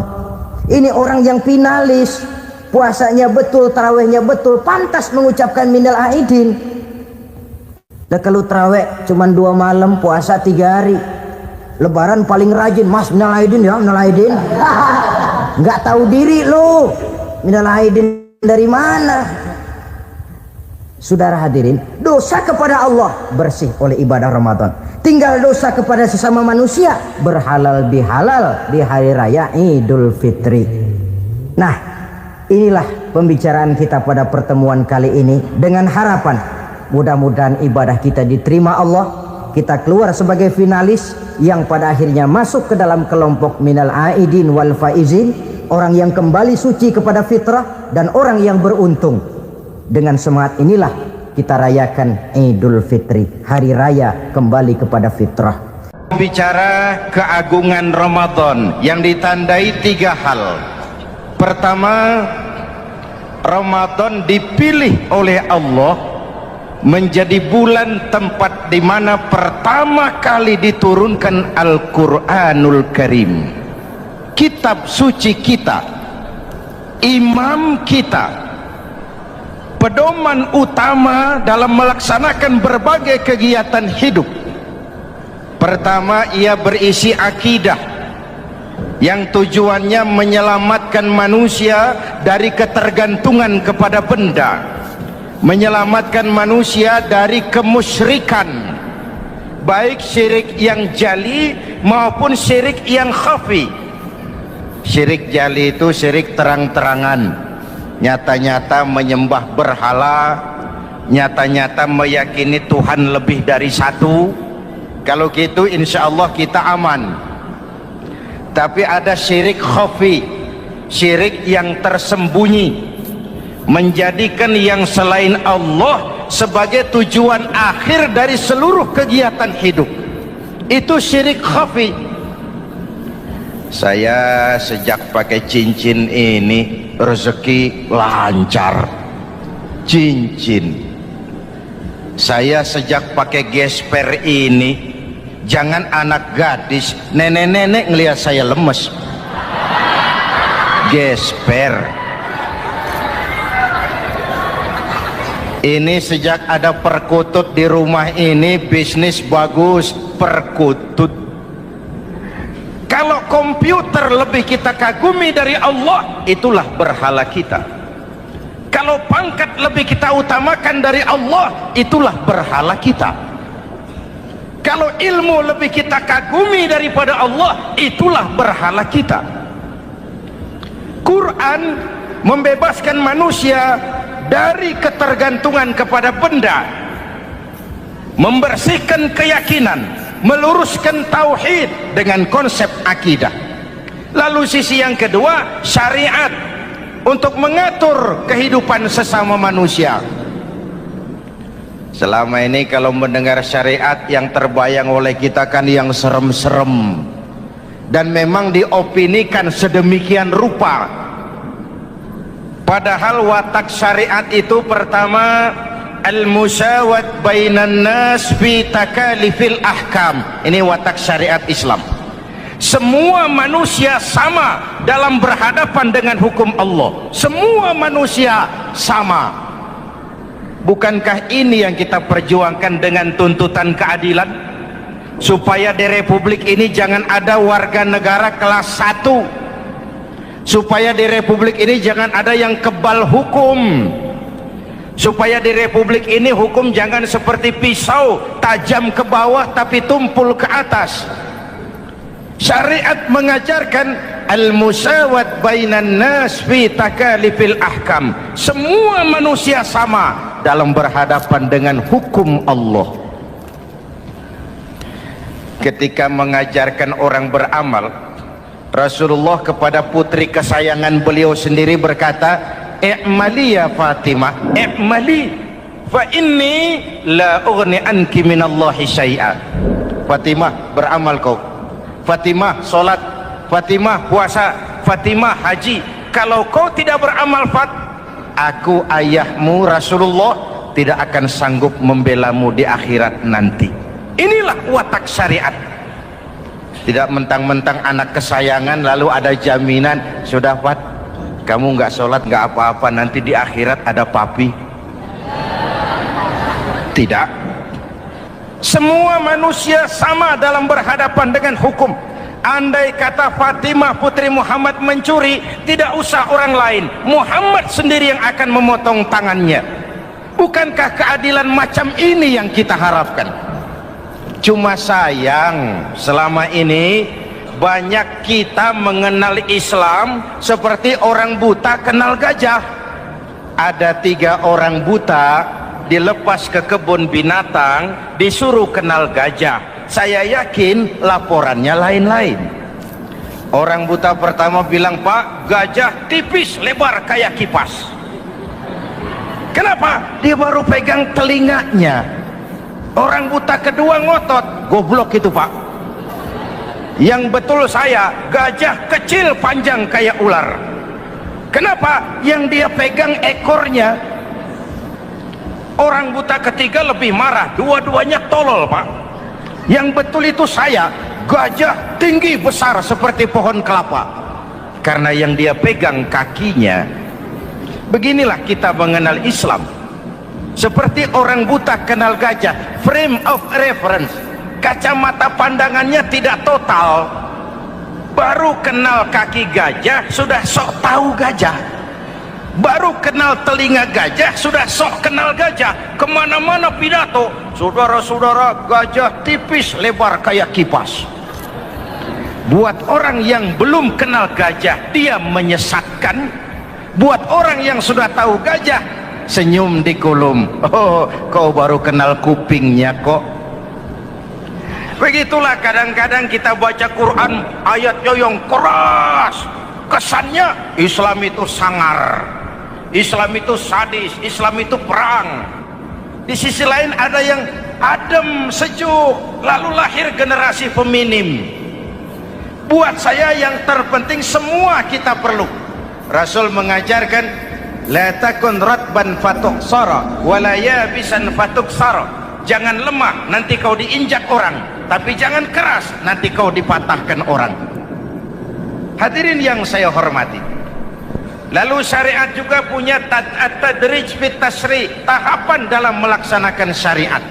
Ini orang yang finalis, puasanya betul, tarawihnya betul, pantas mengucapkan minal aidin. Dan kalau tarawih cuma 2 malam, puasa 3 hari, Lebaran paling rajin, mas minal aidin ya, minal aidin. Nggak tahu diri lo, minal aidin dari mana? Saudara hadirin, dosa kepada Allah bersih oleh ibadah Ramadan. Tinggal dosa kepada sesama manusia berhalal bihalal di hari raya Idul Fitri. Nah, inilah pembicaraan kita pada pertemuan kali ini dengan harapan mudah-mudahan ibadah kita diterima Allah. Kita keluar sebagai finalis yang pada akhirnya masuk ke dalam kelompok minal aidin wal faizin, orang yang kembali suci kepada fitrah dan orang yang beruntung. Dengan semangat inilah kita rayakan Idul Fitri, hari raya kembali kepada fitrah. Bicara keagungan Ramadan yang ditandai 3 hal. Pertama, Ramadan dipilih oleh Allah menjadi bulan tempat di mana pertama kali diturunkan Al-Quranul Karim, kitab suci kita, imam kita, pedoman utama dalam melaksanakan berbagai kegiatan hidup. Pertama, ia berisi akidah yang tujuannya menyelamatkan manusia dari ketergantungan kepada benda, menyelamatkan manusia dari kemusyrikan, baik syirik yang jali maupun syirik yang khafi. Syirik jali itu syirik terang-terangan, nyata-nyata menyembah berhala, nyata-nyata meyakini Tuhan lebih dari satu. Kalau gitu insya Allah kita aman. Tapi ada syirik khafi, syirik yang tersembunyi, menjadikan yang selain Allah sebagai tujuan akhir dari seluruh kegiatan hidup. Itu syirik khafi. Saya sejak pakai cincin ini rezeki lancar. Cincin. Saya sejak pakai gesper ini, jangan anak gadis, nenek-nenek ngelihat saya lemes. Gesper. Ini sejak ada perkutut di rumah ini, bisnis bagus. Perkutut. Kalau komputer lebih kita kagumi dari Allah, itulah berhala kita. Kalau pangkat lebih kita utamakan dari Allah, itulah berhala kita. Kalau ilmu lebih kita kagumi daripada Allah, itulah berhala kita. Quran membebaskan manusia dari ketergantungan kepada benda, membersihkan keyakinan, meluruskan tauhid dengan konsep akidah. Lalu sisi yang kedua, syariat untuk mengatur kehidupan sesama manusia. Selama ini kalau mendengar syariat, yang terbayang oleh kita kan yang serem-serem, dan memang diopinikan sedemikian rupa. Padahal watak syariat itu pertama, al-musawat bainan nas fi takalifil ahkam. Ini watak syariat Islam. Semua manusia sama dalam berhadapan dengan hukum Allah. Semua manusia sama. Bukankah ini yang kita perjuangkan dengan tuntutan keadilan? Supaya di Republik ini jangan ada warga negara kelas 1. Supaya di Republik ini jangan ada yang kebal hukum. Supaya di Republik ini hukum jangan seperti pisau, tajam ke bawah tapi tumpul ke atas. Syariat mengajarkan al-musawat bainan nas fi takalifil ahkam. Semua manusia sama dalam berhadapan dengan hukum Allah. Ketika mengajarkan orang beramal, Rasulullah kepada putri kesayangan beliau sendiri berkata, "I'mali ya Fatimah, i'mali fa inni la ughni anki minallahi syai'a." Fatimah, beramal kau. Fatimah sholat, Fatimah puasa, Fatimah haji. Kalau kau tidak beramal, aku ayahmu Rasulullah tidak akan sanggup membelamu di akhirat nanti. Inilah watak syariat. Tidak mentang-mentang anak kesayangan lalu ada jaminan, sudah Fat, kamu nggak sholat nggak apa-apa, nanti di akhirat ada papi. Tidak. Semua manusia sama dalam berhadapan dengan hukum. Andai kata Fatimah putri Muhammad mencuri, tidak usah orang lain, Muhammad sendiri yang akan memotong tangannya. Bukankah keadilan macam ini yang kita harapkan? Cuma sayang, selama ini banyak kita mengenal Islam seperti orang buta kenal gajah. Ada 3 orang buta dilepas ke kebun binatang, disuruh kenal gajah. Saya yakin laporannya lain-lain. Orang buta pertama bilang, "Pak, gajah tipis lebar kayak kipas." Kenapa? Dia baru pegang telinganya. Orang buta kedua ngotot, "Goblok itu Pak." Yang betul saya, gajah kecil panjang kayak ular. Kenapa? Yang dia pegang ekornya. Orang buta ketiga lebih marah, dua-duanya tolol Pak. Yang betul itu saya, gajah tinggi besar seperti pohon kelapa. Karena yang dia pegang kakinya. Beginilah kita mengenal Islam. Seperti orang buta kenal gajah, frame of reference, kacamata pandangannya tidak total. Baru kenal kaki gajah sudah sok tahu gajah, baru kenal telinga gajah sudah sok kenal gajah. Kemana-mana pidato, saudara-saudara, gajah tipis lebar kayak kipas. Buat orang yang belum kenal gajah, dia menyesatkan. Buat orang yang sudah tahu gajah, senyum di kulum. Oh, kau baru kenal kupingnya kok. Begitulah kadang-kadang kita baca Quran, ayatnya yang keras, kesannya Islam itu sangar, Islam itu sadis, Islam itu perang. Di sisi lain ada yang adem, sejuk, lalu lahir generasi feminim. Buat saya yang terpenting semua kita perlu. Rasul mengajarkan, la takun ratban fatuksara wala yabisan fatuksara. Jangan lemah, nanti kau diinjak orang, tapi jangan keras, nanti kau dipatahkan orang. Hadirin yang saya hormati, lalu syariat juga punya at-tadrij fit tasri', tahapan dalam melaksanakan syariat.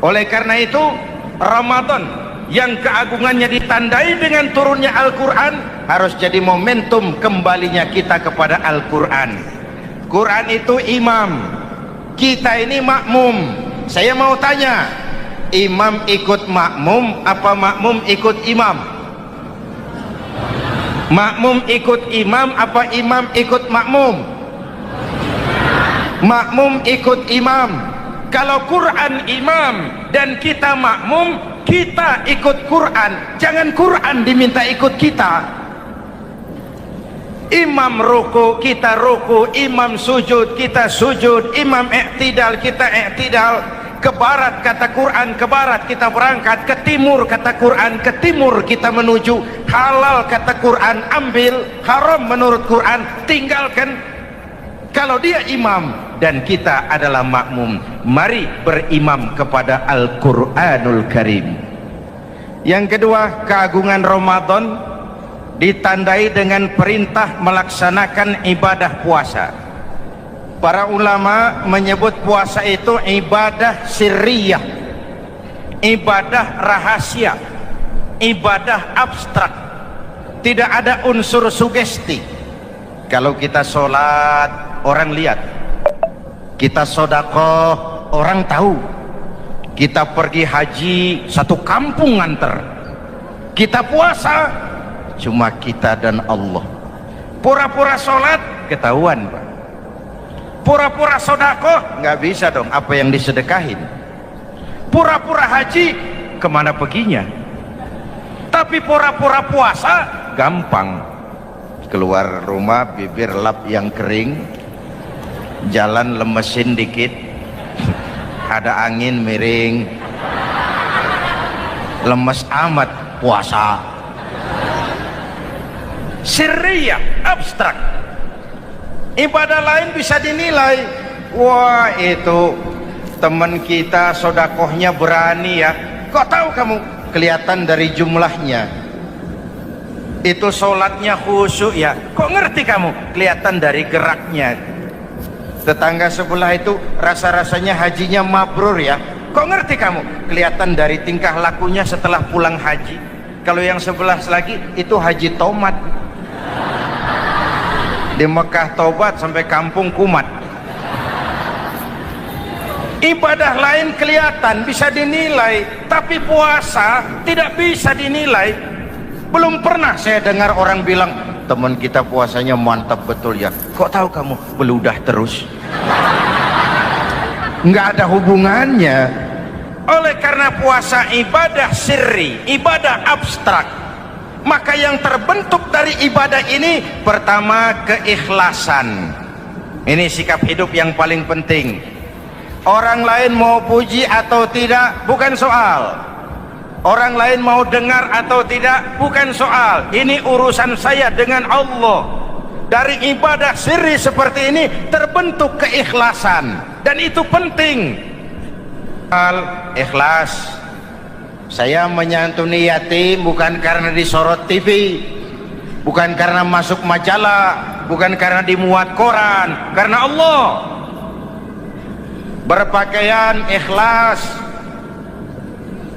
Oleh karena itu Ramadan yang keagungannya ditandai dengan turunnya Al-Quran harus jadi momentum kembalinya kita kepada Al-Quran. Quran itu imam, kita ini makmum. Saya mau tanya, imam ikut makmum apa makmum ikut imam? Makmum ikut imam apa imam ikut makmum? Makmum ikut imam. Kalau Quran imam dan kita makmum, kita ikut Quran, jangan Quran diminta ikut kita. Imam ruku, kita ruku, imam sujud, kita sujud, imam i'tidal, kita i'tidal. Ke barat kata Quran, ke barat kita berangkat, ke timur kata Quran, ke timur kita menuju. Halal kata Quran, ambil, haram menurut Quran, tinggalkan. Kalau dia imam dan kita adalah makmum, mari berimam kepada Al-Quranul Karim. Yang kedua, keagungan Ramadan ditandai dengan perintah melaksanakan ibadah puasa. Para ulama menyebut puasa itu ibadah sirriyah, ibadah rahasia, ibadah abstrak, tidak ada unsur sugesti. Kalau kita sholat orang lihat, kita sedekah orang tahu, kita pergi haji satu kampung nganter, kita puasa cuma kita dan Allah. Pura-pura sholat ketahuan, Pak. Pura-pura sedekah nggak bisa dong, apa yang disedekahin. Pura-pura haji kemana perginya? Tapi pura-pura puasa gampang. Keluar rumah bibir lap yang kering, jalan lemesin dikit, ada angin miring, lemes amat puasa. Sirriyah, abstrak. Ibadah lain bisa dinilai, wah itu teman kita sodakohnya berani ya. Kok tahu kamu? Kelihatan dari jumlahnya. Itu sholatnya khusyuk ya. Kok ngerti kamu? Kelihatan dari geraknya. Tetangga sebelah itu rasa-rasanya hajinya mabrur ya. Kok ngerti kamu? Kelihatan dari tingkah lakunya setelah pulang haji. Kalau yang sebelah lagi itu haji tomat. Di Mekah tobat sampai kampung kumat. Ibadah lain kelihatan bisa dinilai, tapi puasa tidak bisa dinilai. Belum pernah saya dengar orang bilang, teman kita puasanya mantap betul ya. Kok tahu kamu? Beludah terus. Nggak ada hubungannya. Oleh karena puasa ibadah sirri, ibadah abstrak, maka yang terbentuk dari ibadah ini pertama keikhlasan. Ini sikap hidup yang paling penting. Orang lain mau puji atau tidak bukan soal, orang lain mau dengar atau tidak bukan soal. Ini urusan saya dengan Allah. Dari ibadah sirri seperti ini terbentuk keikhlasan, dan itu penting. Ikhlas. Saya menyantuni yatim bukan karena disorot TV, bukan karena masuk majalah, bukan karena dimuat koran, karena Allah. berpakaian ikhlas.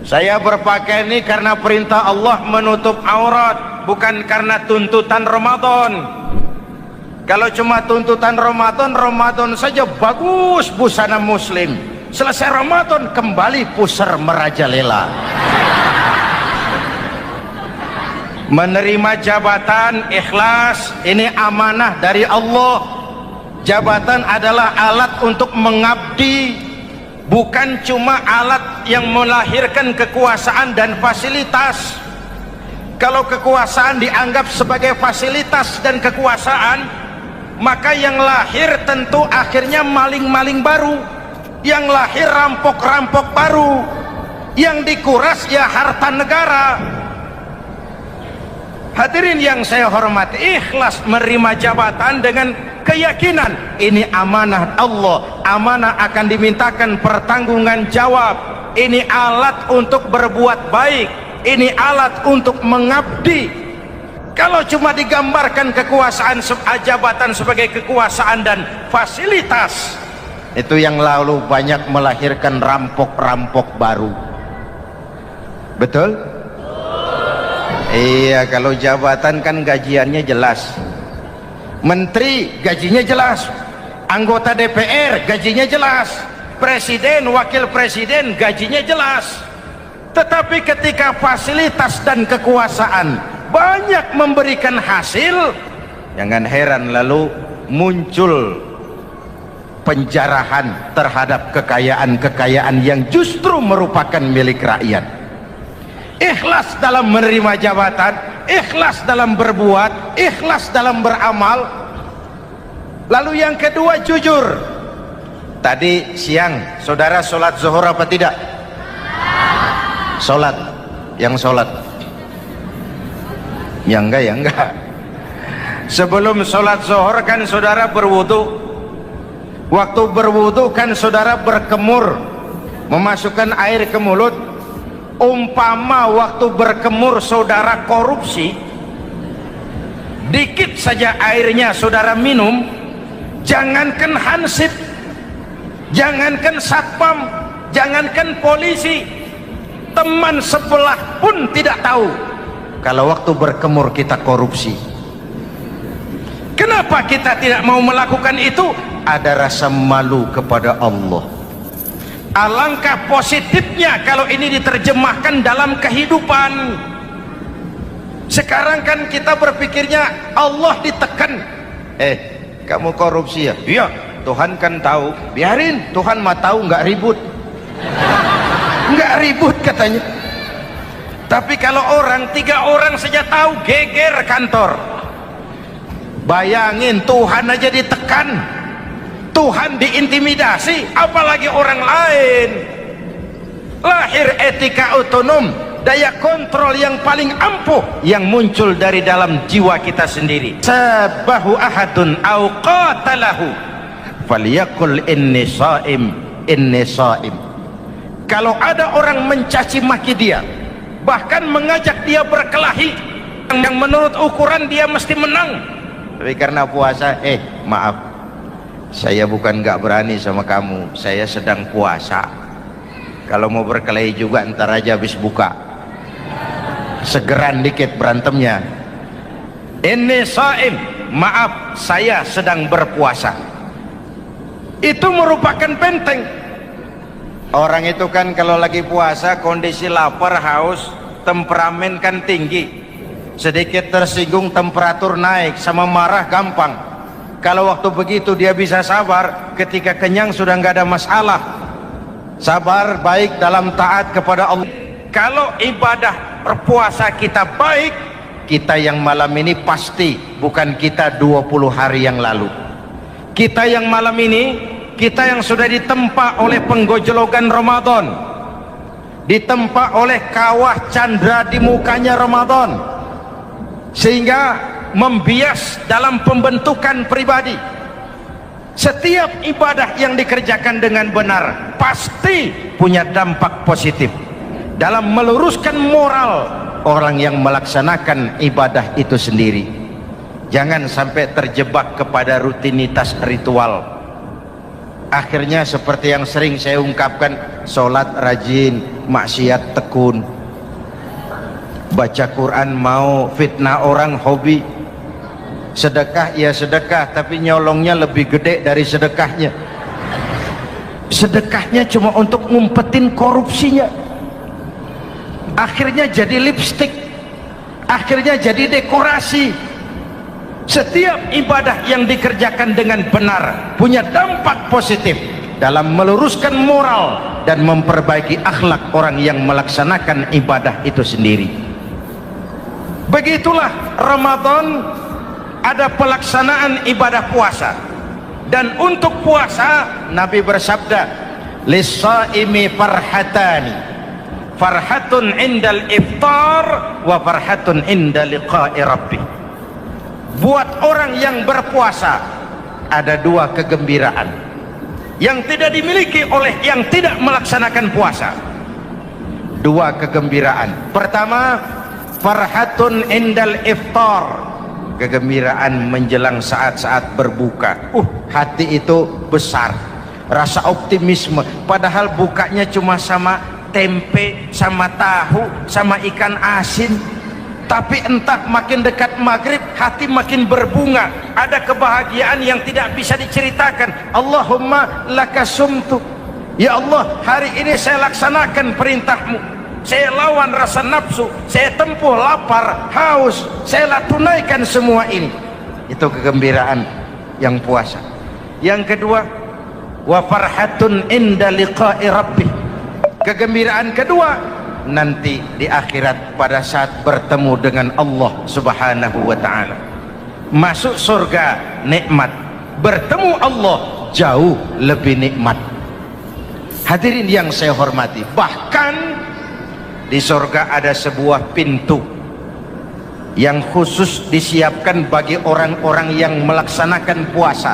Saya berpakaian ini karena perintah Allah menutup aurat, bukan karena tuntutan Ramadan. Kalau cuma tuntutan Ramadan, Ramadan saja bagus busana muslim, selesai Ramadan kembali pusar merajalela. Menerima jabatan ikhlas, ini amanah dari Allah. Jabatan adalah alat untuk mengabdi, bukan cuma alat yang melahirkan kekuasaan dan fasilitas. Kalau kekuasaan dianggap sebagai fasilitas dan kekuasaan, maka yang lahir tentu akhirnya maling-maling baru, yang lahir rampok-rampok baru, yang dikuras ya harta negara. Hadirin yang saya hormati, ikhlas menerima jabatan dengan keyakinan ini amanah Allah, amanah akan dimintakan pertanggungan jawab, ini alat untuk berbuat baik, ini alat untuk mengabdi. Kalau cuma digambarkan kekuasaan jabatan sebagai kekuasaan dan fasilitas, itu yang lalu banyak melahirkan rampok-rampok baru. Betul? Iya, kalau jabatan kan gajiannya jelas. Menteri gajinya jelas, anggota DPR gajinya jelas, presiden, wakil presiden gajinya jelas. Tetapi ketika fasilitas dan kekuasaan banyak memberikan hasil, jangan heran lalu muncul penjarahan terhadap kekayaan-kekayaan yang justru merupakan milik rakyat. Ikhlas dalam menerima jabatan, ikhlas dalam berbuat, ikhlas dalam beramal. Lalu yang kedua, jujur. Tadi siang saudara sholat zuhur apa tidak? Sholat. Yang sholat? Ya enggak. Sebelum sholat zuhur kan saudara berwudu. Waktu berwudu kan saudara berkemur, memasukkan air ke mulut. Umpama waktu berkemur saudara korupsi, dikit saja airnya saudara minum, jangankan hansip, jangankan satpam, jangankan polisi, teman sebelah pun tidak tahu kalau waktu berkemur kita korupsi. Kenapa kita tidak mau melakukan itu? Ada rasa malu kepada Allah. Alangkah positifnya kalau ini diterjemahkan dalam kehidupan. Sekarang kan kita berpikirnya Allah ditekan. Kamu korupsi ya? Iya, Tuhan kan tahu. Biarin, Tuhan mah tahu, nggak ribut. Nggak ribut katanya. Tapi kalau 3 orang saja tahu, geger kantor. Bayangin, Tuhan aja ditekan, Tuhan diintimidasi, apalagi orang lain. Lahir etika otonom, daya kontrol yang paling ampuh yang muncul dari dalam jiwa kita sendiri. Sabahu ahadun au qatalahu falyaqul inni shaim, inni shaim. Kalau ada orang mencaci maki dia, bahkan mengajak dia berkelahi yang menurut ukuran dia mesti menang, tapi karena puasa, maaf, saya bukan gak berani sama kamu, saya sedang puasa. Kalau mau berkelahi juga ntar aja habis buka, segeran dikit berantemnya. Ini shaim, maaf saya sedang berpuasa. Itu merupakan benteng. Orang itu kan kalau lagi puasa kondisi lapar, haus, temperamen kan tinggi, sedikit tersinggung temperatur naik, sama marah gampang. Kalau waktu begitu dia bisa sabar, ketika kenyang sudah nggak ada masalah. Sabar baik dalam taat kepada Allah. Kalau ibadah berpuasa kita baik, kita yang malam ini pasti bukan kita 20 hari yang lalu. Kita yang malam ini, kita yang sudah ditempa oleh penggojologan Ramadan, ditempa oleh kawah candra di mukanya Ramadan, sehingga membias dalam pembentukan pribadi. Setiap ibadah yang dikerjakan dengan benar pasti punya dampak positif dalam meluruskan moral orang yang melaksanakan ibadah itu sendiri. Jangan sampai terjebak kepada rutinitas ritual. Akhirnya seperti yang sering saya ungkapkan, sholat rajin, maksiat tekun, baca Quran mau, fitnah orang hobi, sedekah ya sedekah tapi nyolongnya lebih gede dari sedekahnya. Sedekahnya cuma untuk ngumpetin korupsinya. Akhirnya jadi lipstik, akhirnya jadi dekorasi. Setiap ibadah yang dikerjakan dengan benar punya dampak positif dalam meluruskan moral dan memperbaiki akhlak orang yang melaksanakan ibadah itu sendiri. Begitulah Ramadan, ada pelaksanaan ibadah puasa. Dan untuk puasa Nabi bersabda, lis-shaimi farhatani, farhatun indal iftar wa farhatun inda liqa'i rabbih. Buat orang yang berpuasa ada dua kegembiraan yang tidak dimiliki oleh yang tidak melaksanakan puasa. Dua kegembiraan. Pertama, farhatun indal iftar, kegembiraan menjelang saat-saat berbuka. Hati itu besar, rasa optimisme, padahal bukanya cuma sama tempe, sama tahu, sama ikan asin. Tapi entah makin dekat maghrib hati makin berbunga, ada kebahagiaan yang tidak bisa diceritakan. Allahumma lakasumtu, ya Allah hari ini saya laksanakan perintahmu, saya lawan rasa nafsu, saya tempuh lapar, haus, saya tunaikan semua ini. Itu kegembiraan yang puasa. Yang kedua, wa farhatun inda liqa'i rabbih, kegembiraan kedua nanti di akhirat pada saat bertemu dengan Allah Subhanahu wa ta'ala. Masuk surga nikmat, bertemu Allah jauh lebih nikmat. Hadirin yang saya hormati, bahkan di surga ada sebuah pintu yang khusus disiapkan bagi orang-orang yang melaksanakan puasa.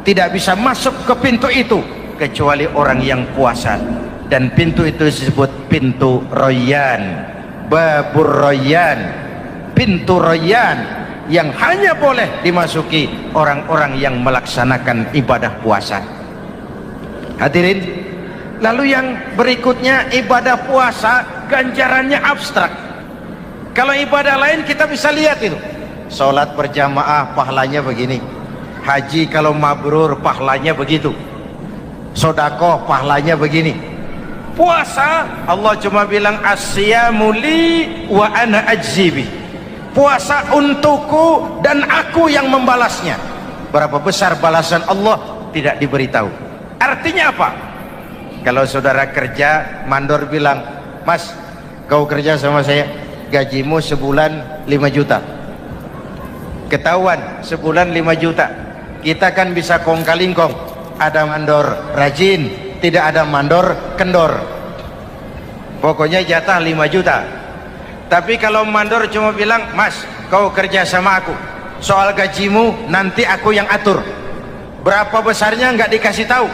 Tidak bisa masuk ke pintu itu kecuali orang yang puasa. Dan pintu itu disebut pintu Rayyan, Babur Rayyan, pintu Rayyan, yang hanya boleh dimasuki orang-orang yang melaksanakan ibadah puasa. Hadirin, lalu yang berikutnya, ibadah puasa ganjarannya abstrak. Kalau ibadah lain kita bisa lihat itu, sholat berjamaah pahalanya begini, haji kalau mabrur pahalanya begitu, sodakoh pahalanya begini. Puasa Allah cuma bilang as-siyamu li wa ana ajzibi, puasa untukku dan aku yang membalasnya. Berapa besar balasan Allah tidak diberitahu. Artinya apa? Kalau saudara kerja, mandor bilang, mas kau kerja sama saya, gajimu sebulan 5 juta. Ketahuan sebulan 5 juta, kita kan bisa kong kaling kong, ada mandor rajin, tidak ada mandor kendor, pokoknya jatah 5 juta. Tapi kalau mandor cuma bilang, mas kau kerja sama aku, soal gajimu nanti aku yang atur, berapa besarnya nggak dikasih tahu.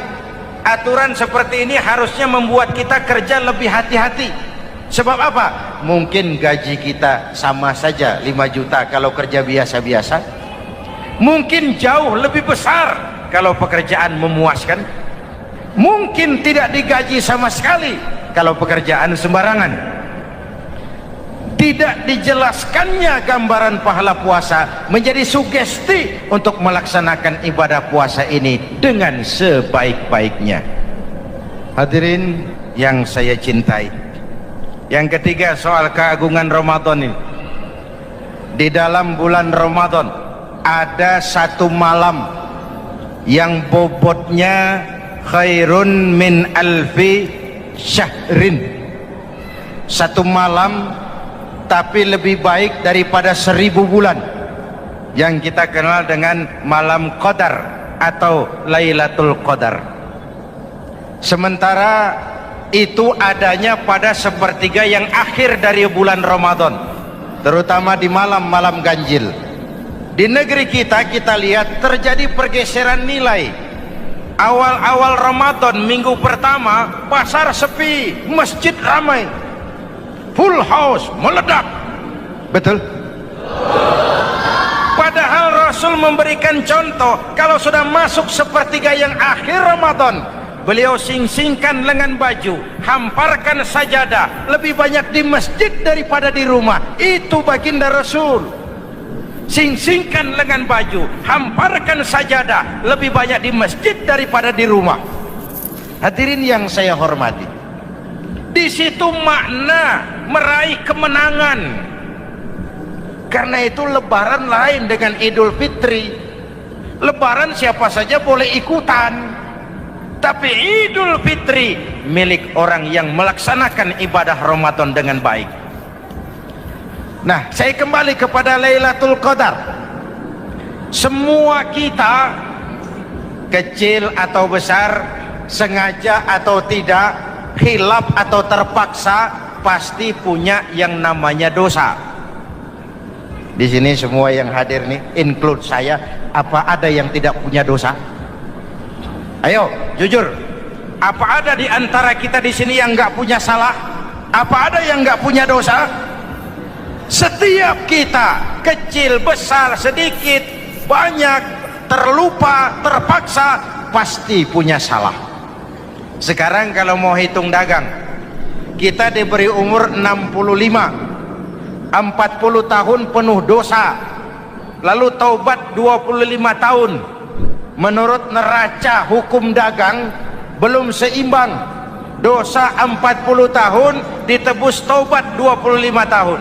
Aturan seperti ini harusnya membuat kita kerja lebih hati-hati. Sebab apa? Mungkin gaji kita sama saja 5 juta kalau kerja biasa-biasa, mungkin jauh lebih besar kalau pekerjaan memuaskan, mungkin tidak digaji sama sekali kalau pekerjaan sembarangan. Tidak dijelaskannya gambaran pahala puasa menjadi sugesti untuk melaksanakan ibadah puasa ini dengan sebaik-baiknya. Hadirin yang saya cintai, yang ketiga soal keagungan Ramadan ini. Di dalam bulan Ramadan ada satu malam yang bobotnya khairun min alfi syahrin. Satu malam tapi lebih baik daripada 1000 bulan, yang kita kenal dengan malam Qadar atau Lailatul Qadar. Sementara itu adanya pada sepertiga yang akhir dari bulan Ramadan, terutama di malam-malam ganjil. Di negeri kita lihat terjadi pergeseran nilai. Awal-awal Ramadan, minggu pertama pasar sepi, masjid ramai, full house, meledak. Betul? Padahal Rasul memberikan contoh, kalau sudah masuk sepertiga yang akhir Ramadan, beliau sing-singkan lengan baju, hamparkan sajadah, lebih banyak di masjid daripada di rumah. Itu baginda Rasul. Sing-singkan lengan baju, hamparkan sajadah, lebih banyak di masjid daripada di rumah. Hadirin yang saya hormati, di situ makna meraih kemenangan. Karena itu lebaran lain dengan Idul Fitri. Lebaran siapa saja boleh ikutan, tapi Idul Fitri milik orang yang melaksanakan ibadah Ramadan dengan baik. Nah, saya kembali kepada Lailatul Qadar. Semua kita, kecil atau besar, sengaja atau tidak, khilaf atau terpaksa, pasti punya yang namanya dosa. Di sini semua yang hadir nih, include saya, apa ada yang tidak punya dosa? Ayo, jujur. Apa ada di antara kita di sini yang nggak punya salah? Apa ada yang nggak punya dosa? Setiap kita, kecil, besar, sedikit, banyak, terlupa, terpaksa, pasti punya salah. Sekarang kalau mau hitung dagang, kita diberi umur 65, 40 tahun penuh dosa, lalu taubat 25 tahun. Menurut neraca hukum dagang belum seimbang. Dosa 40 tahun ditebus taubat 25 tahun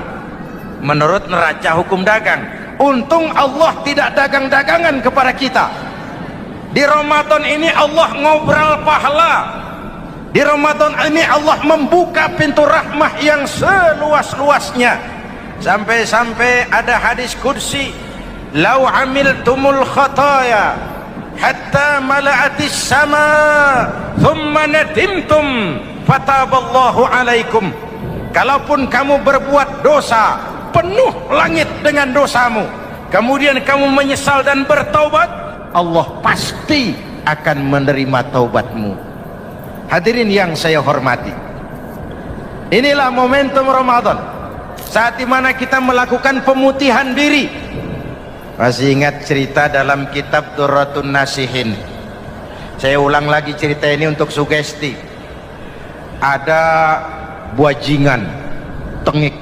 menurut neraca hukum dagang. Untung Allah tidak dagang-dagangan kepada kita. Di Ramadan ini Allah ngobrol pahala. Di Ramadan ini Allah membuka pintu rahmah yang seluas-luasnya. Sampai-sampai ada hadis kursi, lau amiltumul khataya hatta mala'atis sama thumma nadimtum fataballahu alaikum. Kalaupun kamu berbuat dosa, penuh langit dengan dosamu, kemudian kamu menyesal dan bertaubat, Allah pasti akan menerima taubatmu. Hadirin yang saya hormati, inilah momentum Ramadan, saat dimana kita melakukan pemutihan diri. Masih ingat cerita dalam kitab Durratun Nasihin? Saya ulang lagi cerita ini untuk sugesti. Ada buajingan tengik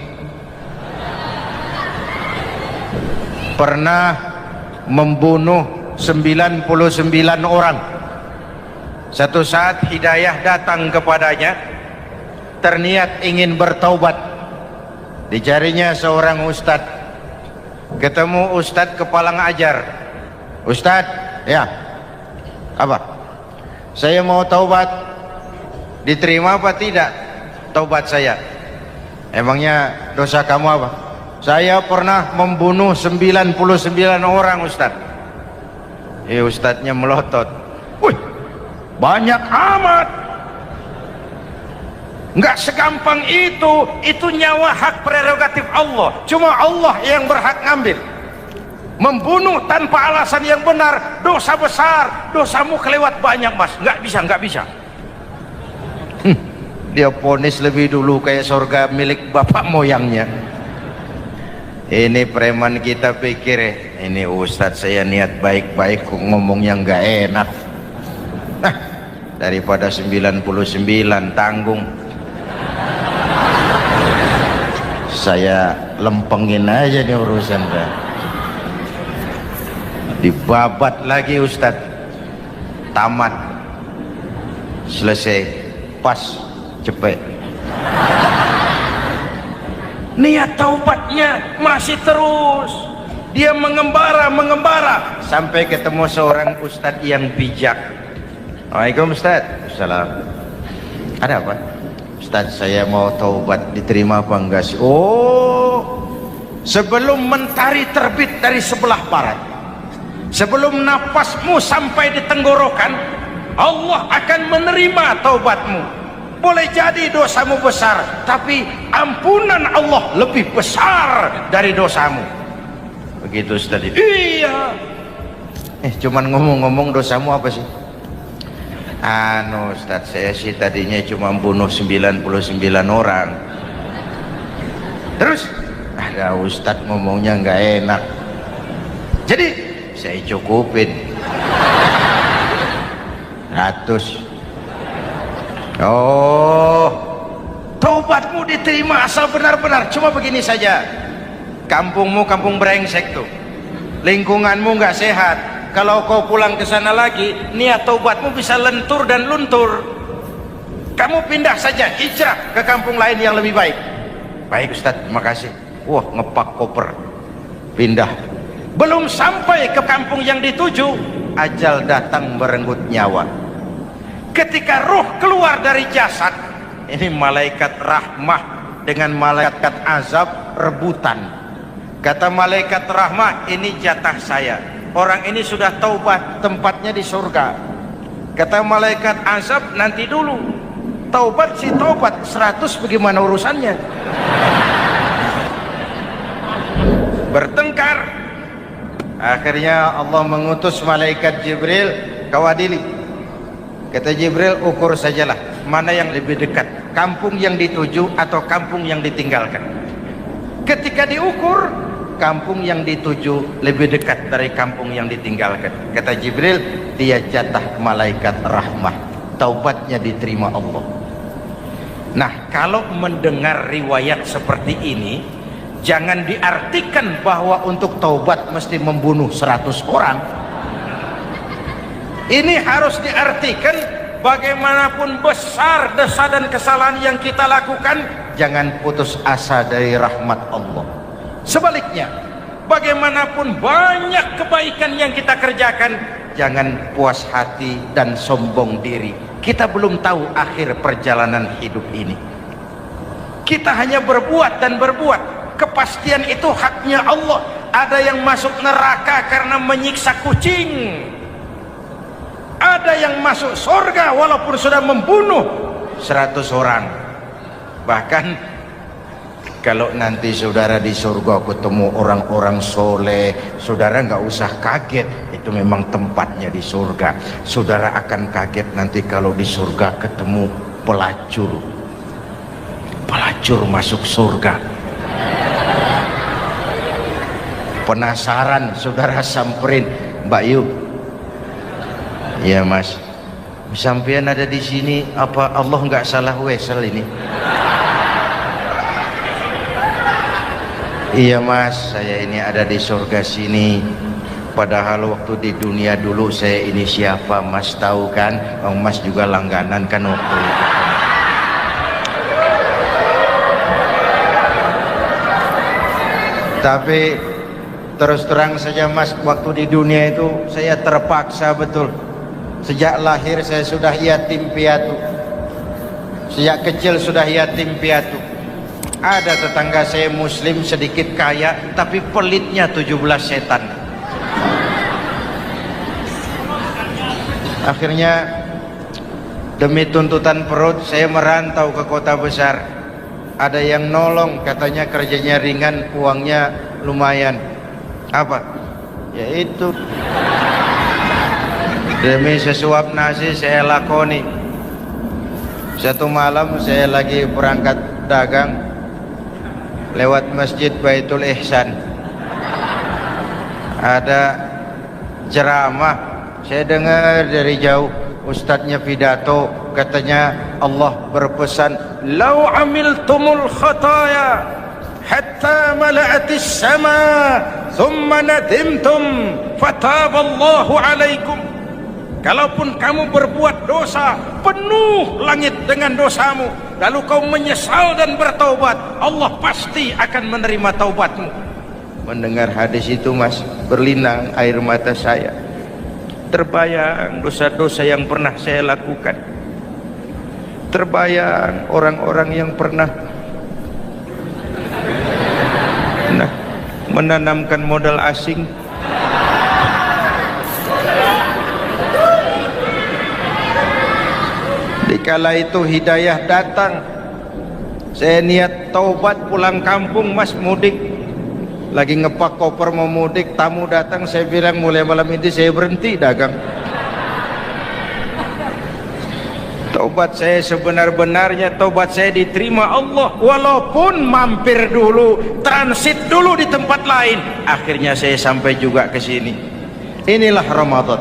pernah membunuh 99 orang. Satu saat hidayah datang kepadanya, terniat ingin bertaubat. Dicarinya seorang ustadz, ketemu ustadz kepala ngajar. Ustadz, ya, apa? Saya mau taubat, diterima apa tidak taubat saya? Emangnya dosa kamu apa? Saya pernah membunuh 99 orang ustadz. Ustadznya melotot, wih, banyak amat. Enggak segampang itu nyawa hak prerogatif Allah, cuma Allah yang berhak ngambil. Membunuh tanpa alasan yang benar dosa besar, dosamu kelewat banyak mas, nggak bisa. Dia ponis lebih dulu kayak surga milik bapak moyangnya. Ini preman kita pikir ini ustadz saya niat baik-baik kok ngomongnya nggak enak. Nah, daripada 99 tanggung, saya lempengin aja nih urusan dah. Dibabat lagi ustadz, tamat, selesai, pas, cepet. Niat taubatnya masih terus. Dia mengembara sampai ketemu seorang ustadz yang bijak. Waalaikumsalam ustadz. Assalam. Ada apa? Ustadz, saya mau taubat, diterima apa enggak sih? Oh, sebelum mentari terbit dari sebelah barat, sebelum napasmu sampai di tenggorokan, Allah akan menerima taubatmu. Boleh jadi dosamu besar, tapi ampunan Allah lebih besar dari dosamu. Begitu Ustadz. Iya. Cuman ngomong-ngomong dosamu apa sih? Ustadz, saya sih tadinya cuma bunuh 99 orang. Terus ada ustadz ngomongnya nggak enak, Jadi saya cukupin 100. Oh, taubatmu diterima asal benar-benar. Cuma begini saja, kampungmu kampung brengsek tuh, lingkunganmu nggak sehat. Kalau kau pulang ke sana lagi, niat taubatmu bisa lentur dan luntur. Kamu pindah saja, hijrah ke kampung lain yang lebih baik. Baik Ustadz, terima kasih. Wah, ngepak koper, pindah. Belum sampai ke kampung yang dituju, ajal datang merenggut nyawa. Ketika ruh keluar dari jasad, ini malaikat rahmah dengan malaikat azab rebutan. Kata malaikat rahmah, ini jatah saya, orang ini sudah taubat, tempatnya di surga. Kata malaikat azab, nanti dulu, taubat si taubat, 100 bagaimana urusannya? Bertengkar. Akhirnya Allah mengutus malaikat Jibril, kawadili. Kata Jibril, ukur sajalah mana yang lebih dekat, kampung yang dituju atau kampung yang ditinggalkan. Ketika diukur, kampung yang dituju lebih dekat dari kampung yang ditinggalkan. Kata Jibril, dia jatah malaikat rahmah, taubatnya diterima Allah. Nah, kalau mendengar riwayat seperti ini, jangan diartikan bahwa untuk taubat mesti membunuh 100 orang. Ini harus diartikan bagaimanapun besar dosa dan kesalahan yang kita lakukan, jangan putus asa dari rahmat Allah. Sebaliknya, bagaimanapun banyak kebaikan yang kita kerjakan, jangan puas hati dan sombong diri. Kita belum tahu akhir perjalanan hidup ini. Kita hanya berbuat dan berbuat. Kepastian itu haknya Allah. Ada yang masuk neraka karena menyiksa kucing, ada yang masuk surga walaupun sudah membunuh 100 orang. Bahkan kalau nanti saudara di surga ketemu orang-orang soleh, saudara nggak usah kaget, itu memang tempatnya di surga. Saudara akan kaget nanti kalau di surga ketemu pelacur. Pelacur masuk surga. Penasaran, saudara samperin, Mbak Yu, ya Mas, sampean ada di sini, apa Allah nggak salah wesel ini? Iya Mas, saya ini ada di surga sini. Padahal waktu di dunia dulu saya ini siapa Mas tahu kan? Mas juga langganan kan waktu itu. Tapi terus terang saja Mas, waktu di dunia itu saya terpaksa betul. Sejak lahir saya sudah yatim piatu. Sejak kecil sudah yatim piatu. Ada tetangga saya muslim sedikit kaya, tapi pelitnya 17 setan. Akhirnya demi tuntutan perut saya merantau ke kota besar. Ada yang nolong, katanya kerjanya ringan, uangnya lumayan. Apa? Yaitu demi sesuap nasi saya lakoni. Satu malam saya lagi berangkat dagang, lewat masjid Baitul Ihsan, ada ceramah. Saya dengar dari jauh, ustadznya pidato, katanya Allah berpesan, "Lau amiltumul khataya hatta mala'atis sama, thumma nadimtum, fataballahu alaikum." Kalaupun kamu berbuat dosa, penuh langit dengan dosamu, lalu kau menyesal dan bertaubat, Allah pasti akan menerima taubatmu. Mendengar hadis itu Mas, berlinang air mata saya. Terbayang dosa-dosa yang pernah saya lakukan. Terbayang orang-orang yang pernah menanamkan modal asing. Dikala itu hidayah datang, saya niat taubat pulang kampung Mas, mudik. Lagi ngepak koper mau mudik, tamu datang, saya bilang mulai malam ini saya berhenti dagang. Tobat saya sebenar-benarnya, tobat saya diterima Allah, walaupun mampir dulu, transit dulu di tempat lain, akhirnya saya sampai juga ke sini. Inilah Ramadan.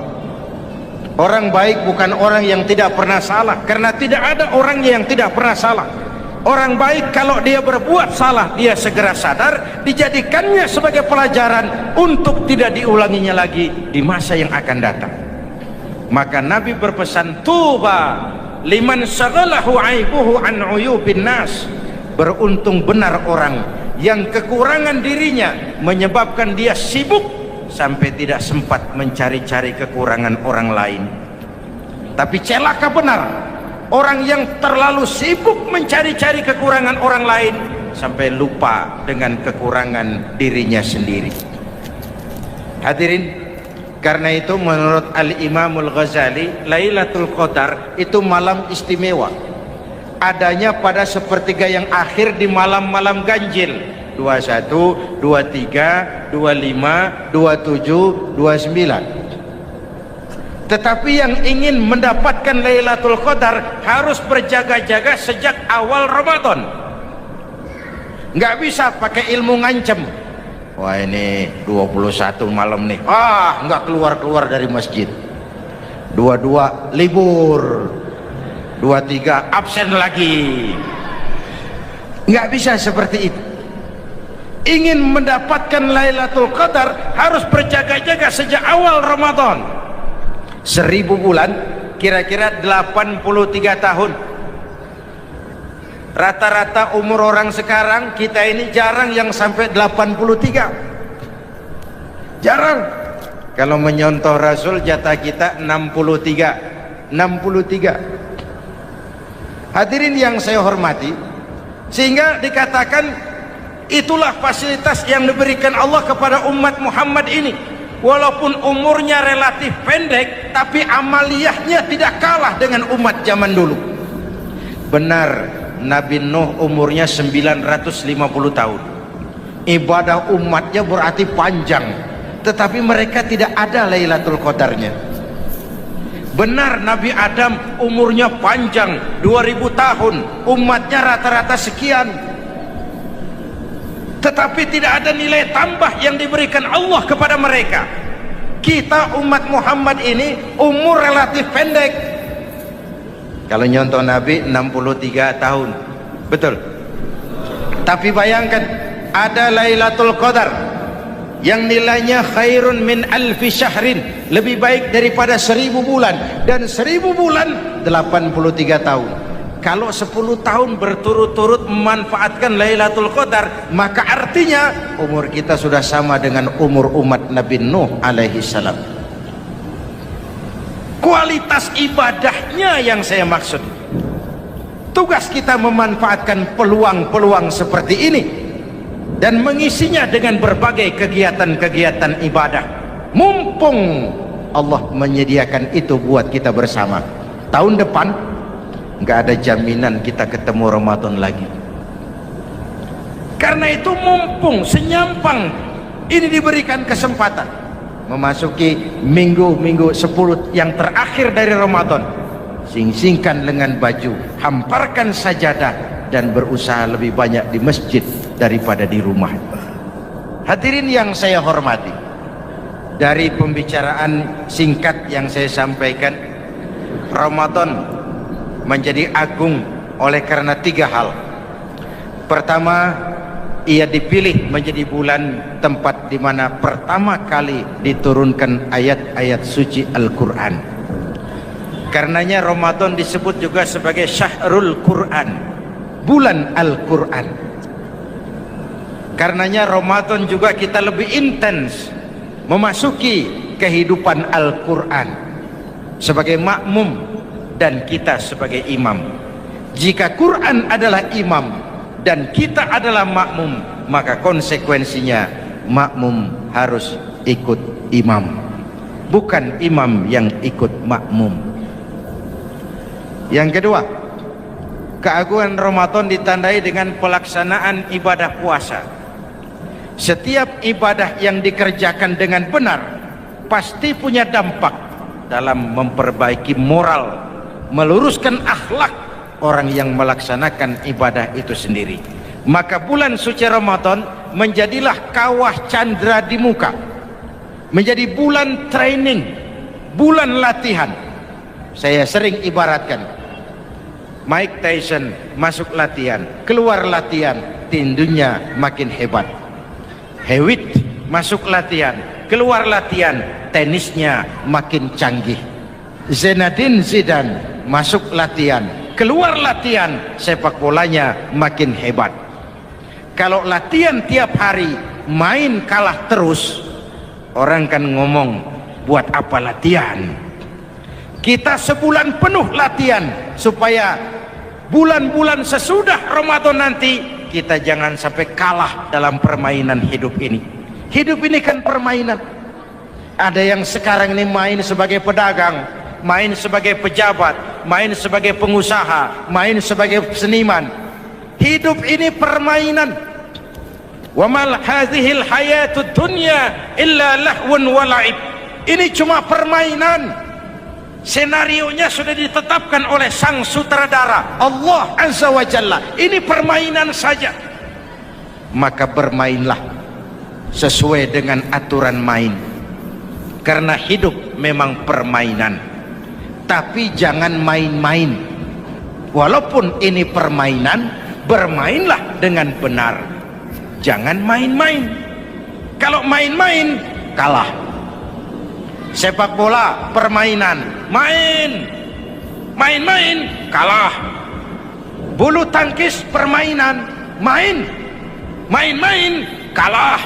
Orang baik bukan orang yang tidak pernah salah, karena tidak ada orang yang tidak pernah salah. Orang baik kalau dia berbuat salah, dia segera sadar, dijadikannya sebagai pelajaran untuk tidak diulanginya lagi di masa yang akan datang. Maka Nabi berpesan, tuba liman syaghalahu aibuhu an uyubin nas. Beruntung benar orang yang kekurangan dirinya menyebabkan dia sibuk sampai tidak sempat mencari-cari kekurangan orang lain. Tapi celaka benar orang yang terlalu sibuk mencari-cari kekurangan orang lain sampai lupa dengan kekurangan dirinya sendiri. Hadirin, karena itu menurut Al-Imamul Ghazali, Lailatul Qadar itu malam istimewa. Adanya pada sepertiga yang akhir di malam-malam ganjil, 21, 23, 25, 27, 29. Tetapi yang ingin mendapatkan Lailatul Qadar harus berjaga-jaga sejak awal Ramadan. Nggak bisa pakai ilmu ngancem. Wah, ini 21 malam nih, nggak keluar-keluar dari masjid. 22 libur, 23 absen lagi. Nggak bisa seperti itu. Ingin mendapatkan Lailatul Qadar harus berjaga-jaga sejak awal Ramadan. 1000 bulan kira-kira 83 tahun. Rata-rata umur orang sekarang kita ini jarang yang sampai 83. Jarang. Kalau menyontoh Rasul, jatah kita 63. Hadirin yang saya hormati, sehingga dikatakan itulah fasilitas yang diberikan Allah kepada umat Muhammad ini. Walaupun umurnya relatif pendek, tapi amaliyahnya tidak kalah dengan umat zaman dulu. Benar, Nabi Nuh umurnya 950 tahun. Ibadah umatnya berarti panjang, tetapi mereka tidak ada Lailatul Qadarnya. Benar, Nabi Adam umurnya panjang, 2000 tahun, umatnya rata-rata sekian, tetapi tidak ada nilai tambah yang diberikan Allah kepada mereka. Kita umat Muhammad ini umur relatif pendek. Kalau nyontoh Nabi 63 tahun, betul. Tapi bayangkan, ada Lailatul Qadar yang nilainya khairun min alfi syahrin, lebih baik daripada 1000 bulan, dan 1000 bulan 83 tahun. Kalau 10 tahun berturut-turut memanfaatkan Lailatul Qadar, maka artinya umur kita sudah sama dengan umur umat Nabi Nuh alaihi salam. Kualitas ibadahnya yang saya maksud. Tugas kita memanfaatkan peluang-peluang seperti ini dan mengisinya dengan berbagai kegiatan-kegiatan ibadah. Mumpung Allah menyediakan itu buat kita bersama. Tahun depan nggak ada jaminan kita ketemu Ramadan lagi. Karena itu mumpung senyampang ini diberikan kesempatan memasuki minggu-minggu 10 yang terakhir dari Ramadan, sing-singkan lengan baju, hamparkan sajadah, dan berusaha lebih banyak di masjid daripada di rumah. Hadirin yang saya hormati, dari pembicaraan singkat yang saya sampaikan, Ramadan menjadi agung oleh karena 3 hal. Pertama, ia dipilih menjadi bulan tempat di mana pertama kali diturunkan ayat-ayat suci Al-Quran. Karenanya Ramadan disebut juga sebagai Syahrul Quran, bulan Al-Quran. Karenanya Ramadan juga kita lebih intens memasuki kehidupan Al-Quran sebagai makmum dan kita sebagai imam. Jika Quran adalah imam dan kita adalah makmum, maka konsekuensinya makmum harus ikut imam, bukan imam yang ikut makmum. Yang kedua, keagungan Ramadan ditandai dengan pelaksanaan ibadah puasa. Setiap ibadah yang dikerjakan dengan benar pasti punya dampak dalam memperbaiki moral meluruskan akhlak orang yang melaksanakan ibadah itu sendiri. Maka bulan suci Ramadan menjadilah kawah candra di muka, menjadi bulan training, bulan latihan. Saya sering ibaratkan, Mike Tyson masuk latihan, keluar latihan, tindunya makin hebat. Hewitt masuk latihan, keluar latihan, tenisnya makin canggih. Zinedine Zidane masuk latihan, keluar latihan, sepak bolanya makin hebat. Kalau latihan tiap hari, main kalah terus, orang kan ngomong, buat apa latihan? Kita sebulan penuh latihan supaya bulan-bulan sesudah Ramadan nanti kita jangan sampai kalah dalam permainan hidup ini. Hidup ini kan permainan. Ada yang sekarang ini main sebagai pedagang, main sebagai pejabat, main sebagai pengusaha, main sebagai seniman. Hidup ini permainan. Wa mal hadhil hayatud dunya illa lahwun wa la'ib. Ini cuma permainan. Senarionya sudah ditetapkan oleh sang sutradara Allah Azza wa Jalla. Ini permainan saja. Maka bermainlah sesuai dengan aturan main. Karena hidup memang permainan. Tapi jangan main-main. Walaupun ini permainan, bermainlah dengan benar. Jangan main-main. Kalau main-main, kalah. Sepak bola permainan, main-main, kalah. Bulu tangkis permainan, main-main, kalah.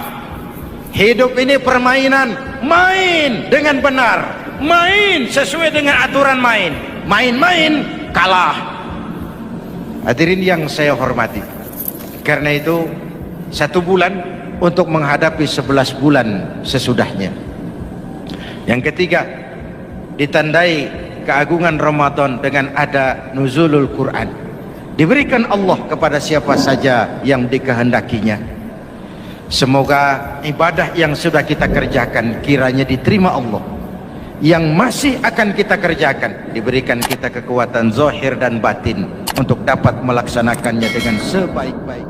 Hidup ini permainan, main dengan benar, main sesuai dengan aturan main, main-main, kalah. Hadirin yang saya hormati, karena itu 1 bulan untuk menghadapi 11 bulan sesudahnya. Yang ketiga, ditandai keagungan Ramadan dengan ada nuzulul Quran. Diberikan Allah kepada siapa saja yang dikehendakinya. Semoga ibadah yang sudah kita kerjakan kiranya diterima Allah. Yang masih akan kita kerjakan, diberikan kita kekuatan zahir dan batin untuk dapat melaksanakannya dengan sebaik-baik.